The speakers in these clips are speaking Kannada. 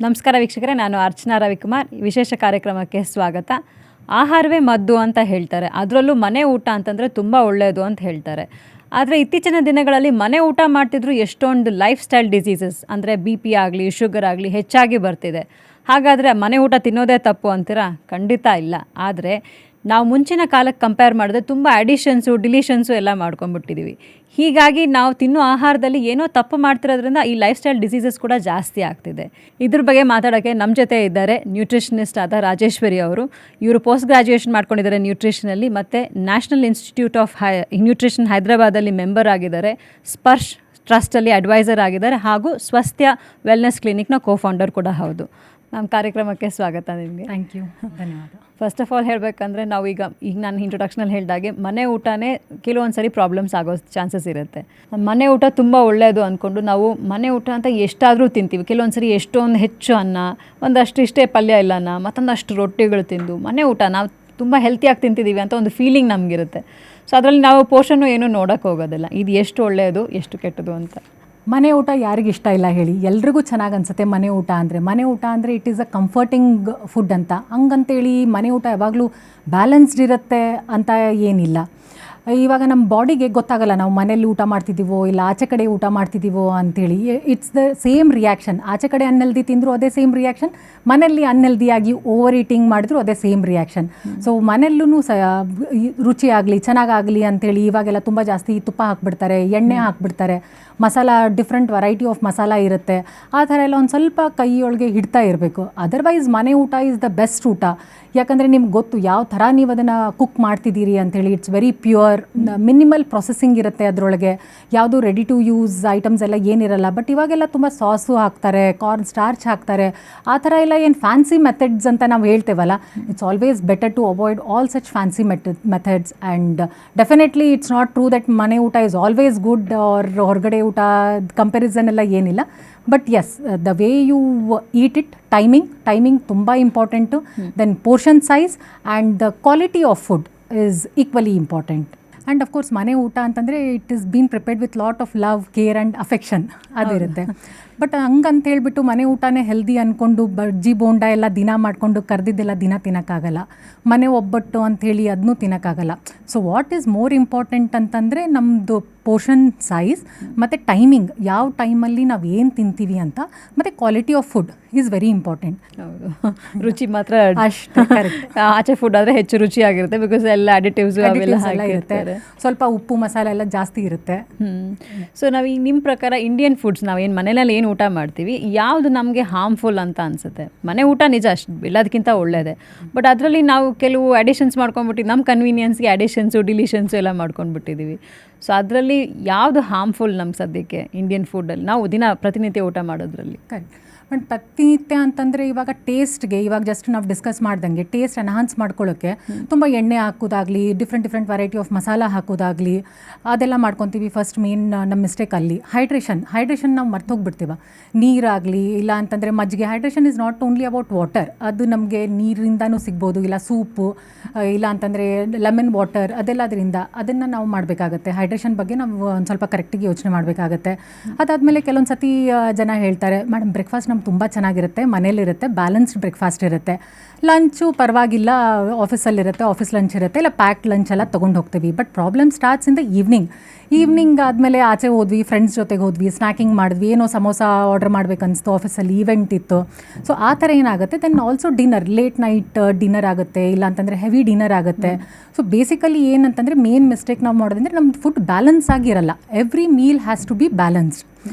ನಮಸ್ಕಾರ ವೀಕ್ಷಕರೇ, ನಾನು ಅರ್ಚನಾ ರವಿಕುಮಾರ್. ವಿಶೇಷ ಕಾರ್ಯಕ್ರಮಕ್ಕೆ ಸ್ವಾಗತ. ಆಹಾರವೇ ಮದ್ದು ಅಂತ ಹೇಳ್ತಾರೆ, ಅದರಲ್ಲೂ ಮನೆ ಊಟ ಅಂತಂದರೆ ತುಂಬ ಒಳ್ಳೆಯದು ಅಂತ ಹೇಳ್ತಾರೆ. ಆದರೆ ಇತ್ತೀಚಿನ ದಿನಗಳಲ್ಲಿ ಮನೆ ಊಟ ಮಾಡ್ತಿದ್ರು ಎಷ್ಟೊಂದು ಲೈಫ್ ಸ್ಟೈಲ್ ಡಿಸೀಸಸ್ ಅಂದರೆ BP ಆಗಲಿ ಶುಗರ್ ಆಗಲಿ ಹೆಚ್ಚಾಗಿ ಬರ್ತಿದೆ. ಹಾಗಾದರೆ ಮನೆ ಊಟ ತಿನ್ನೋದೇ ತಪ್ಪು ಅಂತೀರಾ? ಖಂಡಿತ ಇಲ್ಲ. ಆದರೆ ನಾವು ಮುಂಚಿನ ಕಾಲಕ್ಕೆ ಕಂಪೇರ್ ಮಾಡಿದ್ರೆ ತುಂಬ ಅಡಿಷನ್ಸು ಡಿಲೀಷನ್ಸು ಎಲ್ಲ ಮಾಡ್ಕೊಂಡ್ಬಿಟ್ಟಿದ್ದೀವಿ. ಹೀಗಾಗಿ ನಾವು ತಿನ್ನೋ ಆಹಾರದಲ್ಲಿ ಏನೋ ತಪ್ಪು ಮಾಡ್ತಿರೋದ್ರಿಂದ ಈ ಲೈಫ್ ಸ್ಟೈಲ್ ಡಿಸೀಸಸ್ ಕೂಡ ಜಾಸ್ತಿ ಆಗ್ತಿದೆ. ಇದ್ರ ಬಗ್ಗೆ ಮಾತಾಡೋಕ್ಕೆ ನಮ್ಮ ಜೊತೆ ಇದ್ದಾರೆ ನ್ಯೂಟ್ರಿಷನಿಸ್ಟ್ ಆದ ರಾಜೇಶ್ವರಿ ಅವರು. ಇವರು ಪೋಸ್ಟ್ ಗ್ರಾಜ್ಯುಯೇಷನ್ ಮಾಡ್ಕೊಂಡಿದ್ದಾರೆ ನ್ಯೂಟ್ರಿಷನಲ್ಲಿ, ಮತ್ತು ನ್ಯಾಷನಲ್ ಇನ್ಸ್ಟಿಟ್ಯೂಟ್ ಆಫ್ ನ್ಯೂಟ್ರಿಷನ್ ಹೈದರಾಬಾದಲ್ಲಿ ಮೆಂಬರ್ ಆಗಿದ್ದಾರೆ, ಸ್ಪರ್ಶ್ ಟ್ರಸ್ಟಲ್ಲಿ ಅಡ್ವೈಸರ್ ಆಗಿದ್ದಾರೆ, ಹಾಗೂ ಸ್ವಸ್ಥ್ಯ ವೆಲ್ನೆಸ್ ಕ್ಲಿನಿಕ್ನ ಕೋಫೌಂಡರ್ ಕೂಡ ಹೌದು. ನಮ್ಮ ಕಾರ್ಯಕ್ರಮಕ್ಕೆ ಸ್ವಾಗತ ನಿಮಗೆ. ಥ್ಯಾಂಕ್ ಯು, ಧನ್ಯವಾದ. ಫಸ್ಟ್ ಆಫ್ ಆಲ್ ಹೇಳಬೇಕಂದ್ರೆ ನಾವು ಈಗ ನಾನು ಇಂಟ್ರೊಡಕ್ಷನಲ್ಲಿ ಹೇಳಿದಾಗೆ ಮನೆ ಊಟನೇ ಕೆಲವೊಂದು ಸರಿ ಪ್ರಾಬ್ಲಮ್ಸ್ ಆಗೋ ಚಾನ್ಸಸ್ ಇರುತ್ತೆ. ಮನೆ ಊಟ ತುಂಬ ಒಳ್ಳೆಯದು ಅಂದ್ಕೊಂಡು ನಾವು ಮನೆ ಊಟ ಅಂತ ಎಷ್ಟಾದರೂ ತಿಂತೀವಿ. ಕೆಲವೊಂದು ಸರಿ ಎಷ್ಟೊಂದು ಹೆಚ್ಚು ಅನ್ನ, ಒಂದಷ್ಟು ಇಷ್ಟೇ ಪಲ್ಯ ಇಲ್ಲ ಅನ್ನ, ಮತ್ತೊಂದಷ್ಟು ರೊಟ್ಟಿಗಳು ತಿಂದು ಮನೆ ಊಟ ನಾವು ತುಂಬ ಹೆಲ್ತಿಯಾಗಿ ತಿಂತಿದ್ದೀವಿ ಅಂತ ಒಂದು ಫೀಲಿಂಗ್ ನಮಗಿರುತ್ತೆ. ಸೊ ಅದರಲ್ಲಿ ನಾವು ಪೋಷನ್ನು ಏನೂ ನೋಡೋಕ್ಕೆ ಹೋಗೋದಿಲ್ಲ, ಇದು ಎಷ್ಟು ಒಳ್ಳೆಯದು ಎಷ್ಟು ಕೆಟ್ಟದು ಅಂತ. ಮನೆ ಊಟ ಯಾರಿಗಿಷ್ಟ ಇಲ್ಲ ಹೇಳಿ? ಎಲ್ರಿಗೂ ಚೆನ್ನಾಗಿ ಅನಿಸುತ್ತೆ ಮನೆ ಊಟ ಅಂದರೆ. ಮನೆ ಊಟ ಅಂದರೆ it is a comforting food ಅಂತ. ಹಂಗಂತೇಳಿ ಮನೆ ಊಟ ಯಾವಾಗಲೂ ಬ್ಯಾಲೆನ್ಸ್ಡ್ ಇರುತ್ತೆ ಅಂತ ಏನಿಲ್ಲ. ಇವಾಗ ನಮ್ಮ ಬಾಡಿಗೆ ಗೊತ್ತಾಗಲ್ಲ ನಾವು ಮನೇಲಿ ಊಟ ಮಾಡ್ತಿದ್ದೀವೋ ಇಲ್ಲ ಆಚೆ ಕಡೆ ಊಟ ಮಾಡ್ತಿದ್ದೀವೋ ಅಂಥೇಳಿ. It's the same reaction. ಆಚೆ ಕಡೆ ಅನ್ಹೆಲ್ದಿ ತಿಂದರೂ ಅದೇ ಸೇಮ್ ರಿಯಾಕ್ಷನ್, ಮನೆಯಲ್ಲಿ ಅನ್ಹೆಲ್ದಿಯಾಗಿ ಓವರ್ ಈಟಿಂಗ್ ಮಾಡಿದ್ರು ಅದೇ ಸೇಮ್ ರಿಯಾಕ್ಷನ್. ಸೊ ಮನೆಯಲ್ಲೂ ರುಚಿಯಾಗಲಿ ಚೆನ್ನಾಗಾಗಲಿ ಅಂಥೇಳಿ ಇವಾಗೆಲ್ಲ ತುಂಬ ಜಾಸ್ತಿ ತುಪ್ಪ ಹಾಕ್ಬಿಡ್ತಾರೆ, ಎಣ್ಣೆ ಹಾಕ್ಬಿಡ್ತಾರೆ, masala different variety of masala ಇರುತ್ತೆ. ಆ ಥರ ಎಲ್ಲ ಒಂದು ಸ್ವಲ್ಪ ಕೈಯೊಳಗೆ ಹಿಡ್ತಾ ಇರಬೇಕು. ಅದರ್ವೈಸ್ ಮನೆ ಊಟ ಈಸ್ ದ ಬೆಸ್ಟ್ ಊಟ. ಯಾಕಂದರೆ ನಿಮ್ಗೆ ಗೊತ್ತು ಯಾವ ಥರ ನೀವು ಅದನ್ನು ಕುಕ್ ಮಾಡ್ತಿದ್ದೀರಿ ಅಂಥೇಳಿ. It's very pure, minimal processing ಇರುತ್ತೆ ಅದರೊಳಗೆ. ಯಾವುದು ರೆಡಿ ಟು ಯೂಸ್ ಐಟಮ್ಸ್ ಎಲ್ಲ ಏನಿರಲ್ಲ. ಬಟ್ ಇವಾಗೆಲ್ಲ ತುಂಬ ಸಾಸು ಹಾಕ್ತಾರೆ, ಕಾರ್ನ್ ಸ್ಟಾರ್ಚ್ ಹಾಕ್ತಾರೆ. ಆ ಥರ ಎಲ್ಲ ಏನು ಫ್ಯಾನ್ಸಿ ಮೆಥಡ್ಸ್ ಅಂತ ನಾವು ಹೇಳ್ತೇವಲ್ಲ, it's always better to avoid all such fancy methods. And definitely it's not true that ಮನೆ ಊಟ ಈಸ್ ಆಲ್ವೇಸ್ ಗುಡ್ ಆರ್ ಹೊರಗಡೆ ಊಟ ಕಂಪ್ಯಾರಿಸನ್ ಎಲ್ಲ ಏನಿಲ್ಲ. But yes, the way you eat it, timing ತುಂಬ important. Then portion size and the quality of food is equally important. And of course ಮನೆ ಊಟ ಅಂತಂದರೆ it is been prepared with lot of love, care and affection ಅದಿರುತ್ತೆ. ಬಟ್ ಹಂಗಂತ ಹೇಳ್ಬಿಟ್ಟು ಮನೆ ಊಟನೇ ಹೆಲ್ದಿ ಅಂದ್ಕೊಂಡು ಬಜ್ಜಿ ಬೋಂಡ ಎಲ್ಲ ದಿನ ಮಾಡಿಕೊಂಡು ಕರೆದಿದ್ದೆಲ್ಲ ದಿನ ತಿನ್ನೋಕ್ಕಾಗಲ್ಲ. ಮನೆ ಒಬ್ಬಟ್ಟು ಅಂಥೇಳಿ ಅದನ್ನೂ ತಿನ್ನೋಕ್ಕಾಗಲ್ಲ. So what is more important ಅಂತಂದರೆ ನಮ್ಮದು ಪೋರ್ಷನ್ ಸೈಜ್ ಮತ್ತು ಟೈಮಿಂಗ್, ಯಾವ ಟೈಮಲ್ಲಿ ನಾವು ಏನು ತಿಂತೀವಿ ಅಂತ, ಮತ್ತು quality of food is very important. ಹೌದು, ರುಚಿ ಮಾತ್ರ ಅಷ್ಟೇ ಕರೆಕ್ಟ್. ಆಚೆ ಫುಡ್ ಆದರೆ ಹೆಚ್ಚು ರುಚಿಯಾಗಿರುತ್ತೆ, ಬಿಕಾಸ್ ಎಲ್ಲ ಅಡಿಟಿವ್ಸು ಅವೆಲ್ಲ ಇರುತ್ತೆ, ಸ್ವಲ್ಪ ಉಪ್ಪು ಮಸಾಲೆ ಎಲ್ಲ ಜಾಸ್ತಿ ಇರುತ್ತೆ. ಸೊ ನಾವು ಈಗ ನಿಮ್ಮ ಪ್ರಕಾರ ಇಂಡಿಯನ್ ಫುಡ್ಸ್ ನಾವು ಏನು ಮನೆಯಲ್ಲಿ ಏನು ಊಟ ಮಾಡ್ತೀವಿ, ಯಾವುದು ನಮಗೆ ಹಾರ್ಮ್ಫುಲ್ ಅಂತ ಅನಿಸುತ್ತೆ? ಮನೆ ಊಟ ನಿಜ ಅಷ್ಟು ಎಲ್ಲದಕ್ಕಿಂತ ಒಳ್ಳೆಯದೇ, ಬಟ್ ಅದರಲ್ಲಿ ನಾವು ಕೆಲವು ಅಡಿಷನ್ಸ್ ಮಾಡ್ಕೊಂಡ್ಬಿಟ್ಟು ನಮ್ಮ ಕನ್ವೀನಿಯನ್ಸ್ಗೆ ಅಡಿಷನ್ಸು ಡಿಲೀಷನ್ಸು ಎಲ್ಲ ಮಾಡ್ಕೊಂಡ್ಬಿಟ್ಟಿದ್ದೀವಿ. ಸೊ ಅದರಲ್ಲಿ ಯಾವುದು ಹಾರ್ಮ್ಫುಲ್ ನಮ್ಗೆ ಸದ್ಯಕ್ಕೆ ಇಂಡಿಯನ್ ಫುಡ್ಡಲ್ಲಿ ನಾವು ಪ್ರತಿನಿತ್ಯ ಊಟ ಮಾಡೋದ್ರಲ್ಲಿ? ಕರೆಕ್ಟ್. ಬಟ್ ಪ್ರತಿನಿತ್ಯ ಅಂತಂದರೆ ಇವಾಗ ಟೇಸ್ಟ್ಗೆ, ಇವಾಗ ಜಸ್ಟ್ ನಾವು ಡಿಸ್ಕಸ್ ಮಾಡ್ದಂಗೆ ಟೇಸ್ಟ್ ಎನ್ಹಾನ್ಸ್ ಮಾಡ್ಕೊಳ್ಳೋಕ್ಕೆ ತುಂಬ ಎಣ್ಣೆ ಹಾಕೋದಾಗಲಿ, ಡಿಫ್ರೆಂಟ್ ವೆರೈಟಿ ಆಫ್ ಮಸಾಲ ಹಾಕೋದಾಗಲಿ, ಅದೆಲ್ಲ ಮಾಡ್ಕೊತೀವಿ. ಫಸ್ಟ್ ಮೇನ್ ನಮ್ಮ ಮಿಸ್ಟೇಕ್ ಅಲ್ಲಿ ಹೈಡ್ರೇಷನ್ ನಾವು ಮರ್ತೋಗ್ಬಿಡ್ತೀವ. ನೀರಾಗಲಿ ಇಲ್ಲ ಅಂತಂದರೆ ಮಜ್ಜಿಗೆ. Hydration is not only about water, ಅದು ನಮಗೆ ನೀರಿಂದನೂ ಸಿಗ್ಬೋದು, ಇಲ್ಲ ಸೂಪು, ಇಲ್ಲ ಅಂತಂದರೆ ಲೆಮನ್ ವಾಟರ್, ಅದೆಲ್ಲದರಿಂದ ಅದನ್ನು ನಾವು ಮಾಡಬೇಕಾಗತ್ತೆ. ಹೈಡ್ರೇಷನ್ ಬಗ್ಗೆ ನಾವು ಒಂದು ಸ್ವಲ್ಪ ಕರೆಕ್ಟಾಗಿ ಯೋಚನೆ ಮಾಡಬೇಕಾಗತ್ತೆ. ಅದಾದಮೇಲೆ ಕೆಲವೊಂದು ಸತಿ ಜನ ಹೇಳ್ತಾರೆ, ಮೇಡಮ್ ಬ್ರೇಕ್ಫಾಸ್ಟ್ ತುಂಬ ಚೆನ್ನಾಗಿರುತ್ತೆ, ಮನೇಲಿರುತ್ತೆ, ಬ್ಯಾಲೆನ್ಸ್ಡ್ ಬ್ರೇಕ್ಫಾಸ್ಟ್ ಇರುತ್ತೆ. ಲಂಚು ಪರವಾಗಿಲ್ಲ, ಆಫೀಸಲ್ಲಿರುತ್ತೆ, ಆಫೀಸ್ ಲಂಚ್ ಇರುತ್ತೆ, ಇಲ್ಲ ಪ್ಯಾಕ್ಡ್ ಲಂಚ್ ಎಲ್ಲ ತೊಗೊಂಡು ಹೋಗ್ತೀವಿ. But problem starts in the evening ಆದಮೇಲೆ ಆಚೆ ಹೋದ್ವಿ, ಫ್ರೆಂಡ್ಸ್ ಜೊತೆಗೆ ಹೋದ್ವಿ, ಸ್ನ್ಯಾಕಿಂಗ್ ಮಾಡಿದ್ವಿ, ಏನೋ ಸಮೋಸ ಆರ್ಡರ್ ಮಾಡ್ಬೇಕನ್ನಿಸ್ತು, ಆಫೀಸಲ್ಲಿ ಈವೆಂಟ್ ಇತ್ತು. ಸೊ ಆ ಥರ ಏನಾಗುತ್ತೆ. Then also dinner, late night dinner ಆಗುತ್ತೆ, ಇಲ್ಲ ಅಂತಂದರೆ ಹೆವಿ ಡಿನ್ನರ್ ಆಗುತ್ತೆ. ಸೊ ಬೇಸಿಕಲಿ ಏನಂತಂದರೆ ಮೇನ್ ಮಿಸ್ಟೇಕ್ ನಾವು ಮಾಡೋದಂದರೆ ನಮ್ಮದು ಫುಡ್ ಬ್ಯಾಲೆನ್ಸ್ ಆಗಿರಲ್ಲ. Every meal has to be balanced.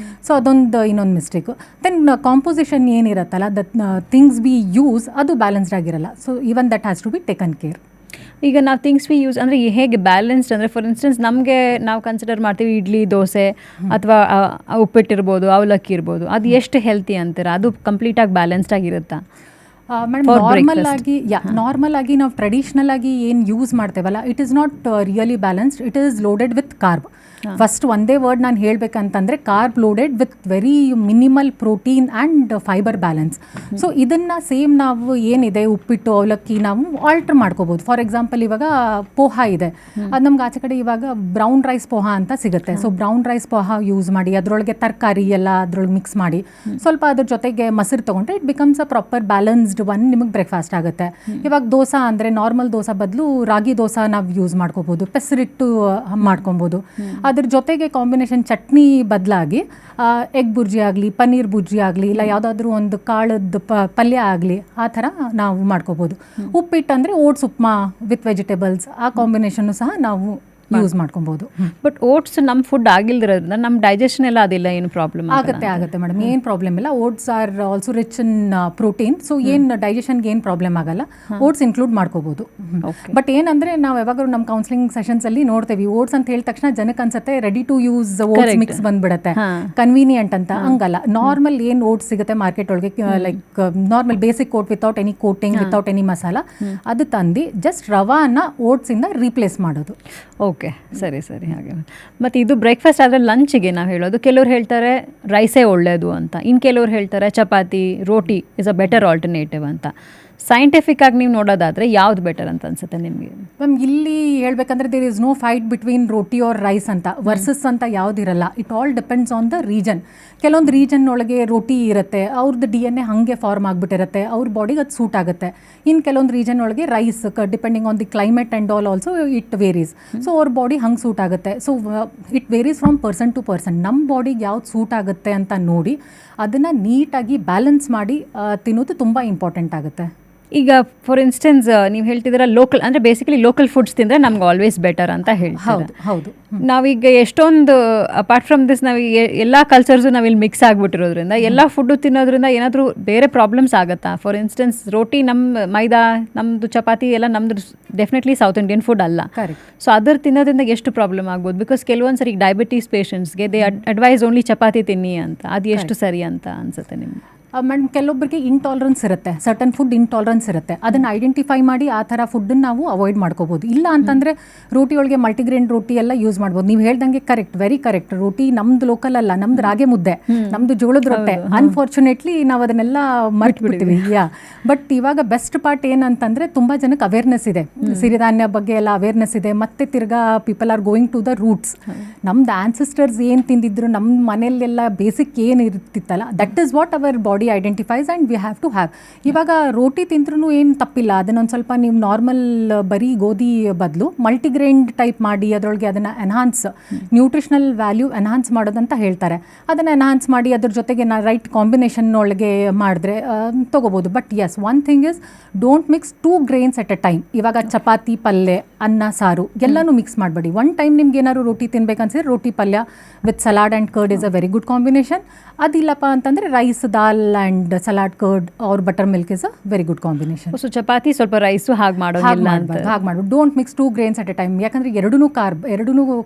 So ಅದೊಂದು ಇನ್ನೊಂದು ಮಿಸ್ಟೇಕು. ದೆನ್ ಕಾಂಪೋಸಿಷನ್ ಏನಿರುತ್ತಲ್ಲ, ದ ಥಿಂಗ್ಸ್ ವಿ ಯೂಸ್ ಅದು ಬ್ಯಾಲೆನ್ಸ್ಡ್ ಆಗಿರಲ್ಲ. So even that has to be taken care. ಈಗ ನಾವು ಥಿಂಗ್ಸ್ ವಿ ಯೂಸ್ ಅಂದರೆ ಹೇಗೆ ಬ್ಯಾಲೆನ್ಸ್ಡ್ ಅಂದರೆ, ಫಾರ್ ಇನ್ಸ್ಟೆನ್ಸ್ ನಮಗೆ ನಾವು ಕನ್ಸಿಡರ್ ಮಾಡ್ತೀವಿ ಇಡ್ಲಿ, ದೋಸೆ ಅಥವಾ ಉಪ್ಪಿಟ್ಟಿರ್ಬೋದು, ಅವಲಕ್ಕಿ ಇರ್ಬೋದು, ಅದು ಎಷ್ಟು ಹೆಲ್ತಿ ಅಂತೀರಾ? ಅದು ಕಂಪ್ಲೀಟಾಗಿ ಬ್ಯಾಲೆನ್ಸ್ಡ್ ಆಗಿರುತ್ತಾ? ಮೇಡಮ್ ನಾರ್ಮಲ್ ಆಗಿ ನಾವು ಟ್ರೆಡಿಷ್ನಲ್ ಆಗಿ ಏನು ಯೂಸ್ ಮಾಡ್ತೇವಲ್ಲ, it is not really balanced, it is loaded with carb. First ಒಂದೇ ವರ್ಡ್ ನಾನು ಹೇಳಬೇಕಂತಂದರೆ carb loaded with very minimal protein and fibre balance. So ಇದನ್ನು ಸೇಮ್ ನಾವು ಏನಿದೆ ಉಪ್ಪಿಟ್ಟು ಅವಲಕ್ಕಿ ನಾವು ಆಲ್ಟ್ರ್ ಮಾಡ್ಕೋಬೋದು. ಫಾರ್ ಎಕ್ಸಾಂಪಲ್ ಇವಾಗ ಪೋಹ ಇದೆ, ಅದು ನಮ್ಗೆ ಆಚೆ ಕಡೆ ಇವಾಗ ಬ್ರೌನ್ ರೈಸ್ ಪೋಹ ಅಂತ ಸಿಗುತ್ತೆ. So brown rice poha use ಮಾಡಿ ಅದರೊಳಗೆ ತರಕಾರಿ ಎಲ್ಲ ಅದ್ರೊಳಗೆ ಮಿಕ್ಸ್ ಮಾಡಿ ಸ್ವಲ್ಪ ಅದ್ರ ಜೊತೆಗೆ ಮೊಸರು ತೊಗೊಂಡ್ರೆ it becomes a proper balanced one, ನಿಮಗೆ ಬ್ರೇಕ್ಫಾಸ್ಟ್ ಆಗುತ್ತೆ. ಇವಾಗ ದೋಸೆ ಅಂದರೆ ನಾರ್ಮಲ್ ದೋಸೆ ಬದಲು ರಾಗಿ ದೋಸೆ ನಾವು ಯೂಸ್ ಮಾಡ್ಕೋಬೋದು, ಪೆಸರಿಟ್ಟು ಮಾಡ್ಕೊಬೋದು. ಅದ್ರ ಜೊತೆಗೆ ಕಾಂಬಿನೇಷನ್ ಚಟ್ನಿ ಬದಲಾಗಿ ಎಗ್ ಬುರ್ಜಿ ಆಗಲಿ, ಪನ್ನೀರ್ ಬುರ್ಜಿ ಆಗಲಿ, ಇಲ್ಲ ಯಾವುದಾದ್ರೂ ಒಂದು ಕಾಳದ್ದು ಪಲ್ಯ ಆಗಲಿ, ಆ ಥರ ನಾವು ಮಾಡ್ಕೋಬೋದು. ಉಪ್ಪಿಟ್ಟು ಅಂದರೆ ಓಟ್ಸ್ ಉಪ್ಮಾ ವಿತ್ ವೆಜಿಟೇಬಲ್ಸ್, ಆ ಕಾಂಬಿನೇಷನ್ನು ಸಹ ನಾವು ಯೂಸ್ ಮಾಡ್ಕೊಬೋದು. ಬಟ್ ಓಟ್ಸ್ ನಮ್ಮ ಫುಡ್ ಆಗಿಲ್ದಿರೋದ್ರಿಂದ ನಮ್ಮ ಡೈಜೆಷನ್ ಎಲ್ಲ ಅದಿಲ್ಲ, ಏನು ಪ್ರಾಬ್ಲಮ್ ಆಗುತ್ತೆ ಮೇಡಮ್, ಏನು ಪ್ರಾಬ್ಲಮ್ ಇಲ್ಲ. Oats are also rich in protein, so ಏನು ಡೈಜೆಷನ್ಗೆ ಏನು ಪ್ರಾಬ್ಲಮ್ ಆಗಲ್ಲ, ಓಟ್ಸ್ ಇನ್ಕ್ಲೂಡ್ ಮಾಡ್ಕೋಬೋದು. ಬಟ್ ಏನಂದರೆ ನಾವು ಯಾವಾಗಲೂ ನಮ್ಮ ಕೌನ್ಸಿಲಿಂಗ್ ಸೆಷನ್ಸಲ್ಲಿ ನೋಡ್ತೇವೆ, ಓಟ್ಸ್ ಅಂತ ಹೇಳಿದ ತಕ್ಷಣ ಜನಕ್ಕೆ ಅನ್ಸುತ್ತೆ ready to use oats mix ಬಂದ್ಬಿಡುತ್ತೆ, ಕನ್ವೀನಿಯಂಟ್ ಅಂತ. ಹಂಗಲ್ಲ, ನಾರ್ಮಲ್ ಏನು ಓಟ್ಸ್ ಸಿಗುತ್ತೆ ಮಾರ್ಕೆಟ್ ಒಳಗೆ, like normal basic oat without any coating, without any masala, ಅದು ತಂದು ಜಸ್ಟ್ ರವಾನ ಓಟ್ಸಿಂದ ರೀಪ್ಲೇಸ್ ಮಾಡೋದು. ಓಕೆ, ಸರಿ ಹಾಗೆ. ಮತ್ತು ಇದು ಬ್ರೇಕ್ಫಾಸ್ಟ್ ಆದರೆ ಲಂಚಿಗೆ ನಾವು ಹೇಳೋದು, ಕೆಲವ್ರು ಹೇಳ್ತಾರೆ ರೈಸೇ ಒಳ್ಳೆಯದು ಅಂತ, ಇನ್ನು ಕೆಲವ್ರು ಹೇಳ್ತಾರೆ ಚಪಾತಿ ರೋಟಿ ಇಸ್ ಅ ಬೆಟರ್ ಆಲ್ಟರ್ನೇಟಿವ್ ಅಂತ. ಸೈಂಟಿಫಿಕ್ ಆಗಿ ನೀವು ನೋಡೋದಾದರೆ ಯಾವ್ದು ಬೆಟರ್ ಅಂತ ಅನ್ಸುತ್ತೆ ನಿಮಗೆ? ಮ್ಯಾಮ್ ಇಲ್ಲಿ ಹೇಳ್ಬೇಕಂದ್ರೆ there is no fight between roti or rice ಅಂತ, ವರ್ಸಸ್ ಅಂತ ಯಾವುದಿರಲ್ಲ. It all depends on the region. ಕೆಲವೊಂದು ರೀಜನ್ ಒಳಗೆ ರೋಟಿ ಇರುತ್ತೆ, ಅವ್ರದ್ದು DNA ಹಾಗೆ ಫಾರ್ಮ್ ಆಗಿಬಿಟ್ಟಿರುತ್ತೆ, ಅವ್ರ ಬಾಡಿಗೆ ಅದು ಸೂಟ್ ಆಗುತ್ತೆ. ಇನ್ನು ಕೆಲವೊಂದು ರೀಜನ್ ಒಳಗೆ rice, depending on the climate and all also it varies. So ಅವ್ರ ಬಾಡಿ ಹಂಗೆ ಸೂಟ್ ಆಗುತ್ತೆ. So it varies from person to person. ನಮ್ಮ ಬಾಡಿಗೆ ಯಾವ್ದು ಸೂಟ್ ಆಗುತ್ತೆ ಅಂತ ನೋಡಿ ಅದನ್ನು ನೀಟಾಗಿ ಬ್ಯಾಲೆನ್ಸ್ ಮಾಡಿ ತಿನ್ನೋದು ತುಂಬ ಇಂಪಾರ್ಟೆಂಟ್ ಆಗುತ್ತೆ. ಈಗ ಫಾರ್ ಇನ್ಸ್ಟೆನ್ಸ್ ನೀವು ಹೇಳ್ತಿದ್ದೀರಾ ಲೋಕಲ್, ಅಂದರೆ ಬೇಸಿಕಲಿ ಲೋಕಲ್ ಫುಡ್ಸ್ ತಿಂದರೆ ನಮ್ಗೆ ಆಲ್ವೇಸ್ ಬೆಟರ್ ಅಂತ ಹೇಳ್ತಾರೆ. ಹೌದು. ನಾವೀಗ ಎಷ್ಟೊಂದು ಅಪಾರ್ಟ್ ಫ್ರಮ್ ದಿಸ್ ನಾವು ಎಲ್ಲ ಕಲ್ಚರ್ಸು ನಾವಿಲ್ಲಿ ಮಿಕ್ಸ್ ಆಗಿಬಿಟ್ಟಿರೋದ್ರಿಂದ ಎಲ್ಲ ಫುಡ್ಡು ತಿನ್ನೋದ್ರಿಂದ ಏನಾದರೂ ಬೇರೆ ಪ್ರಾಬ್ಲಮ್ಸ್ ಆಗುತ್ತಾ? ಫಾರ್ ಇನ್ಸ್ಟೆನ್ಸ್ ರೋಟಿ, ನಮ್ಮ ಮೈದಾ, ನಮ್ಮದು ಚಪಾತಿ ಎಲ್ಲ ನಮ್ಮದು ಡೆಫಿನೆಟ್ಲಿ ಸೌತ್ ಇಂಡಿಯನ್ ಫುಡ್ ಅಲ್ಲ. ಸೊ ಅದ್ರ ತಿನ್ನೋದ್ರಿಂದ ಎಷ್ಟು ಪ್ರಾಬ್ಲಮ್ ಆಗ್ಬೋದು? ಬಿಕಾಸ್ ಕೆಲವೊಂದು ಸರಿ ಡಯಾಬಿಟೀಸ್ ಪೇಷಂಟ್ಸ್ಗೆ ದೇ ಅಡ್ವೈಸ್ ಓನ್ಲಿ ಚಪಾತಿ ತಿನ್ನಿ ಅಂತ, ಅದು ಎಷ್ಟು ಸರಿ ಅಂತ ಅನ್ಸುತ್ತೆ ನಿಮ್ಗೆ? ಮೇಡಮ್ ಕೆಲವೊಬ್ಬರಿಗೆ ಇಂಟಾಲರೆನ್ಸ್ ಇರುತ್ತೆ, ಸರ್ಟನ್ ಫುಡ್ ಇಂಟಾಲರೆನ್ಸ್ ಇರುತ್ತೆ, ಅದನ್ನು ಐಡೆಂಟಿಫೈ ಮಾಡಿ ಆ ಥರ ಫುಡ್ಡನ್ನು ನಾವು ಅವಾಯ್ಡ್ ಮಾಡ್ಕೋಬೋದು. ಇಲ್ಲ ಅಂತಂದರೆ ರೋಟಿ ಒಳಗೆ ಮಲ್ಟಿಗ್ರೇನ್ ರೋಟಿ ಎಲ್ಲ ಯೂಸ್ ಮಾಡ್ಬೋದು. ನೀವು ಹೇಳ್ದಂಗೆ ಕರೆಕ್ಟ್, ವೆರಿ ಕರೆಕ್ಟ್. ರೋಟಿ ನಮ್ದು ಲೋಕಲ್ ಅಲ್ಲ, ನಮ್ದು ರಾಗಿ ಮುದ್ದೆ, ನಮ್ಮದು ಜೋಳದ ರೊಟ್ಟೆ. ಅನ್ಫಾರ್ಚುನೇಟ್ಲಿ ನಾವು ಅದನ್ನೆಲ್ಲ ಮರ್ತ್ಬಿಡ್ತೀವಿ. ಬಟ್ ಇವಾಗ ಬೆಸ್ಟ್ ಪಾರ್ಟ್ ಏನಂತಂದರೆ ತುಂಬ ಜನಕ್ಕೆ ಅವೇರ್ನೆಸ್ ಇದೆ, ಸಿರಿಧಾನ್ಯ ಬಗ್ಗೆ ಎಲ್ಲ ಅವೇರ್ನೆಸ್ ಇದೆ. ಮತ್ತು ತಿರ್ಗಾ people are going to the roots. ನಮ್ದು ಆನ್ಸೆಸ್ಟರ್ಸ್ ಏನು ತಿಂದಿದ್ರು, ನಮ್ಮ ಮನೆಯಲ್ಲೆಲ್ಲ ಬೇಸಿಕ್ ಏನು ಇರ್ತಿತ್ತಲ್ಲ, that is what our body identifies and we have to have. ಇವಾಗ ರೋಟಿ ತಿಂದ್ರೂ ಏನು ತಪ್ಪಿಲ್ಲ, ಅದನ್ನೊಂದು ಸ್ವಲ್ಪ ನೀವು ನಾರ್ಮಲ್ ಬರೀ ಗೋಧಿ ಬದಲು ಮಲ್ಟಿಗ್ರೇನ್ ಟೈಪ್ ಮಾಡಿ ಅದರೊಳಗೆ ಅದನ್ನು ಎನ್ಹಾನ್ಸ್, ನ್ಯೂಟ್ರಿಷನಲ್ ವ್ಯಾಲ್ಯೂ ಎನ್ಹಾನ್ಸ್ ಮಾಡೋದಂತ ಹೇಳ್ತಾರೆ. ಅದನ್ನು ಎನ್ಹಾನ್ಸ್ ಮಾಡಿ ಅದ್ರ ಜೊತೆಗೆ ರೈಟ್ ಕಾಂಬಿನೇಷನ್ ಒಳಗೆ ಮಾಡಿದ್ರೆ ತೊಗೋಬೋದು. But yes, one thing is don't mix 2 grains at a time. ಇವಾಗ ಚಪಾತಿ, ಪಲ್ಯ, ಅನ್ನ, ಸಾರು ಎಲ್ಲನೂ ಮಿಕ್ಸ್ ಮಾಡಬೇಡಿ. ಒನ್ ಟೈಮ್ ನಿಮ್ಗೆ ಏನಾದ್ರು ರೋಟಿ ತಿನ್ಬೇಕನ್ಸಿದ್ರೆ ರೋಟಿ ಪಲ್ಯ with salad and curd is a very good combination. ಅದಿಲ್ಲಪ್ಪ ಅಂತಂದರೆ rice, dal and salad, curd or buttermilk is a very good combination. ಸೊ ಚಪಾತಿ ಸ್ವಲ್ಪ ರೈಸು ಹಾಗೆ ಮಾಡೋದಿಲ್ಲ ಅಂತ, ಹಾಗೆ ಮಾಡ್ಬೋದು. Don't mix 2 grains at a time, ಯಾಕಂದರೆ ಎರಡೂ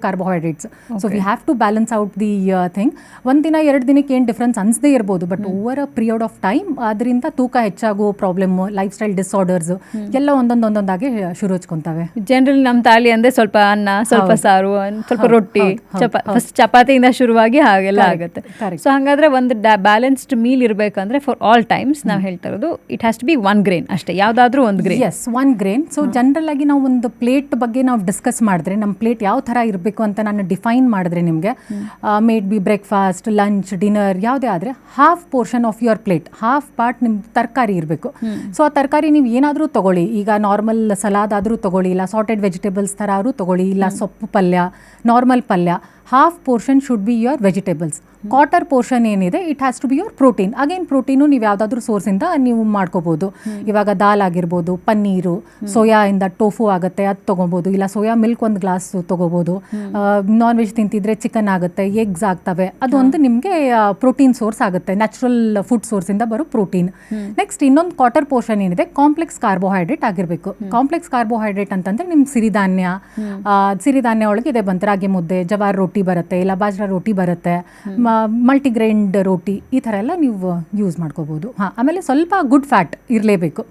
carbohydrates. So we have to balance out the thing. ಒಂದಿನ 2 ದಿನಕ್ಕೆ ಏನು ಡಿಫ್ರೆನ್ಸ್ ಅನ್ಸದೇ ಇರ್ಬೋದು, but over a period of time ಅದರಿಂದ ತೂಕ ಹೆಚ್ಚಾಗೋ ಪ್ರಾಬ್ಲಮ್, ಲೈಫ್ ಸ್ಟೈಲ್ ಡಿಸಾರ್ಡರ್ಸ್ ಎಲ್ಲ ಒಂದೊಂದಾಗಿ ಶುರು ಹಚ್ಕೊತವೆ. ಜನರಲಿ ನಮ್ಮ ತಾಳಿ ಅಂದರೆ ಸ್ವಲ್ಪ ಅನ್ನ, ಸ್ವಲ್ಪ ಸಾರು, ಸ್ವಲ್ಪ ರೊಟ್ಟಿ, ಫಸ್ಟ್ ಚಪಾತಿಯಿಂದ ಶುರುವಾಗಿ ಹಾಗೆಲ್ಲ ಆಗುತ್ತೆ. ಸೊ ಹಾಗಾದರೆ ಒಂದು ಬ್ಯಾಲೆನ್ಸ್ಡ್ ಮೀಲ್ ಇರಬೇಕಂದ್ರೆ ಫಾರ್ ಆಲ್ ಟೈಮ್ಸ್ ನಾವು ಹೇಳ್ತಾ ಇರೋದು it has to be 1 grain ಅಷ್ಟೇ, ಯಾವುದಾದ್ರೂ 1 grain. Yes, 1 grain. So general ಆಗಿ ನಾವು ಒಂದು ಪ್ಲೇಟ್ ಬಗ್ಗೆ ನಾವು ಡಿಸ್ಕಸ್ ಮಾಡಿದ್ರೆ, ನಮ್ಮ ಪ್ಲೇಟ್ ಯಾವ ಥರ ಇರಬೇಕು ಅಂತ ನಾನು ಡಿಫೈನ್ ಮಾಡಿದ್ರೆ ನಿಮಗೆ, made B breakfast, lunch, dinner ಯಾವುದೇ ಆದರೆ half portion of your plate, half part ನಿಮ್ದು ತರಕಾರಿ ಇರಬೇಕು. ಸೊ ಆ ತರಕಾರಿ ನೀವು ಏನಾದರೂ ತೊಗೊಳ್ಳಿ, ಈಗ ನಾರ್ಮಲ್ ಸಲಾದ್ ಆದರೂ ತೊಗೊಳ್ಳಿ, ಇಲ್ಲ ಸಾರ್ಟೆಡ್ ವೆಜಿಟೇಬಲ್ಸ್ ಥರ ಆದರೂ ತೊಗೊಳ್ಳಿ, ಇಲ್ಲ ಸೊಪ್ಪು ಪಲ್ಯ, ನಾರ್ಮಲ್ ಪಲ್ಯ. Half portion should be your vegetables. Quarter portion ಏನಿದೆ it has to be your protein. Again protein ನೀವು ಯಾವುದಾದ್ರೂ ಸೋರ್ಸಿಂದ ನೀವು ಮಾಡ್ಕೋಬೋದು. ಇವಾಗ ದಾಲ್ ಆಗಿರ್ಬೋದು, ಪನ್ನೀರು, ಸೋಯಾಯಿಂದ ಟೋಫು ಆಗುತ್ತೆ, ಅದು ತೊಗೊಬೋದು. ಇಲ್ಲ ಸೋಯಾ ಮಿಲ್ಕ್ 1 glass ತೊಗೋಬೋದು. ನಾನ್ ವೆಜ್ ತಿಂತಿದ್ರೆ ಚಿಕನ್ ಆಗುತ್ತೆ, ಎಗ್ಸ್ ಆಗ್ತವೆ. ಅದೊಂದು ನಿಮಗೆ ಪ್ರೋಟೀನ್ ಸೋರ್ಸ್ ಆಗುತ್ತೆ, ನ್ಯಾಚುರಲ್ ಫುಡ್ ಸೋರ್ಸಿಂದ ಬರೋ ಪ್ರೋಟೀನ್. ನೆಕ್ಸ್ಟ್ ಇನ್ನೊಂದು ಕ್ವಾರ್ಟರ್ ಪೋರ್ಷನ್ ಏನಿದೆ ಕಾಂಪ್ಲೆಕ್ಸ್ ಕಾರ್ಬೋಹೈಡ್ರೇಟ್ ಆಗಿರಬೇಕು. ಕಾಂಪ್ಲೆಕ್ಸ್ ಕಾರ್ಬೋಹೈಡ್ರೇಟ್ ಅಂತಂದರೆ ನಿಮ್ಮ ಸಿರಿಧಾನ್ಯ ಒಳಗೆ ಇದೆ ಬಂತು, ರಾಗಿ ಮುದ್ದೆ, ಜವಾರ್ ರೊಟ್ಟಿ, ರೋಟಿ ಬರುತ್ತೆ, ಇಲ್ಲ ಬಾಜ್ರಾ ರೋಟಿ ಬರುತ್ತೆ, ಮಲ್ಟಿಗ್ರೈನ್ಡ್ ರೋಟಿ, ಈ ಥರ ಎಲ್ಲ ನೀವು ಯೂಸ್ ಮಾಡ್ಕೋಬೋದು. ಹಾಂ, ಆಮೇಲೆ ಸ್ವಲ್ಪ ಗುಡ್ ಫ್ಯಾಟ್ ಇರಲೇಬೇಕು.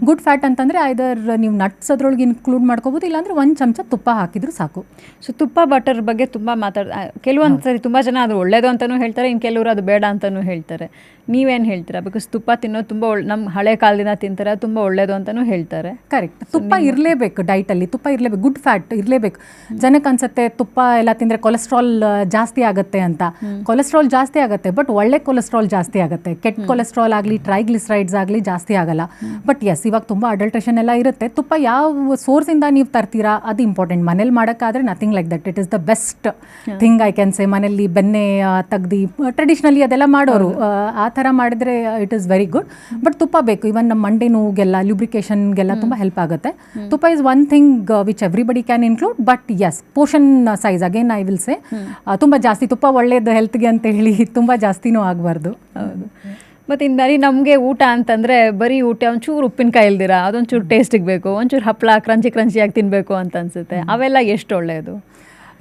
ಗುಡ್ ಫ್ಯಾಟ್ ಅಂತಂದರೆ ಐದರ್ ನೀವು ನಟ್ಸ್ ಅದ್ರೊಳಗೆ ಇನ್ಕ್ಲೂಡ್ ಮಾಡ್ಕೋಬೋದು, ಇಲ್ಲಾಂದರೆ 1 ಚಮಚ ತುಪ್ಪ ಹಾಕಿದ್ರು ಸಾಕು. ಸೊ ತುಪ್ಪ ಬಟರ್ ಬಗ್ಗೆ ತುಂಬ ಕೆಲವೊಂದು ಸರಿ ತುಂಬ ಜನ ಅದು ಒಳ್ಳೇದು ಅಂತಲೂ ಹೇಳ್ತಾರೆ, ಇನ್ನು ಕೆಲವರು ಅದು ಬೇಡ ಅಂತಲೂ ಹೇಳ್ತಾರೆ. ನೀವೇನು ಹೇಳ್ತೀರಾ? ಬಿಕಾಸ್ ತುಪ್ಪ ತಿನ್ನೋದು ತುಂಬ ನಮ್ಮ ಹಳೆ ಕಾಲದಿಂದ ತಿಂತಾರೆ, ಅದು ತುಂಬ ಒಳ್ಳೇದು ಅಂತಲೂ ಹೇಳ್ತಾರೆ. ಕರೆಕ್ಟ್, ತುಪ್ಪ ಇರಲೇಬೇಕು ಡೈಟಲ್ಲಿ, ತುಪ್ಪ ಇರಲೇಬೇಕು, ಗುಡ್ ಫ್ಯಾಟ್ ಇರಲೇಬೇಕು. ಜನಕ್ಕೆ ಅನ್ಸುತ್ತೆ ತುಪ್ಪ ಎಲ್ಲ ತಿಂದರೆ ಕೊಲೆಸ್ಟ್ರಾಲ್ ಜಾಸ್ತಿ ಆಗುತ್ತೆ ಅಂತ. ಕೊಲೆಸ್ಟ್ರಾಲ್ ಜಾಸ್ತಿ ಆಗುತ್ತೆ, ಬಟ್ ಒಳ್ಳೆ ಕೊಲೆಸ್ಟ್ರಾಲ್ ಜಾಸ್ತಿ ಆಗುತ್ತೆ. ಕೆಟ್ಟ ಕೊಲೆಸ್ಟ್ರಾಲ್ ಆಗಲಿ ಟ್ರೈಗ್ಲಿಸರೈಡ್ಸ್ ಆಗಲಿ ಜಾಸ್ತಿ ಆಗಲ್ಲ. ಬಟ್ ಎಸ್, ಇವಾಗ ತುಂಬ ಅಡಲ್ಟ್ರೇಷನ್ ಎಲ್ಲ ಇರುತ್ತೆ. ತುಪ್ಪ ಯಾವ ಸೋರ್ಸಿಂದ ನೀವು ತರ್ತೀರಾ ಅದು ಇಂಪಾರ್ಟೆಂಟ್. ಮನೇಲಿ ಮಾಡೋಕ್ಕಾದ್ರೆ nothing like that, it is the best thing I can say. ಮನೇಲಿ ಬೆಣ್ಣೆ ತೆಗ್ದು ಟ್ರೆಡಿಷ್ನಲಿ ಅದೆಲ್ಲ ಮಾಡೋರು, ಆ ಥರ ಮಾಡಿದ್ರೆ it is very good. But ತುಪ್ಪ ಬೇಕು. ಇವನ್ ನಮ್ಮ ಮಂಡೆ ನೋವಿಗೆಲ್ಲ, ಲ್ಯೂಬ್ರಿಕೇಷನ್ಗೆಲ್ಲ ತುಂಬ ಹೆಲ್ಪ್ ಆಗುತ್ತೆ. ತುಪ್ಪ is one thing which everybody can include. But yes, portion size again I will say, ತುಂಬ ಜಾಸ್ತಿ ತುಪ್ಪ ಒಳ್ಳೇದು ಹೆಲ್ತ್ಗೆ ಅಂತ ಹೇಳಿ ತುಂಬ ಜಾಸ್ತಿನೂ ಆಗಬಾರ್ದು. ಹೌದು. ಮತ್ತು ಇನ್ನು ನಮಗೆ ಊಟ ಅಂತಂದರೆ ಬರೀ ಊಟ ಒಂಚೂರು ಉಪ್ಪಿನಕಾಯಿ ಇಲ್ದಿರ ಅದೊಂಚೂರು ಟೇಸ್ಟಿಗೆ ಬೇಕು, ಒಂಚೂರು ಹಪ್ಪಳ ಕ್ರಂಚಿಯಾಗಿ ತಿನ್ನಬೇಕು ಅಂತ ಅನಿಸುತ್ತೆ. ಅವೆಲ್ಲ ಎಷ್ಟು ಒಳ್ಳೆಯದು?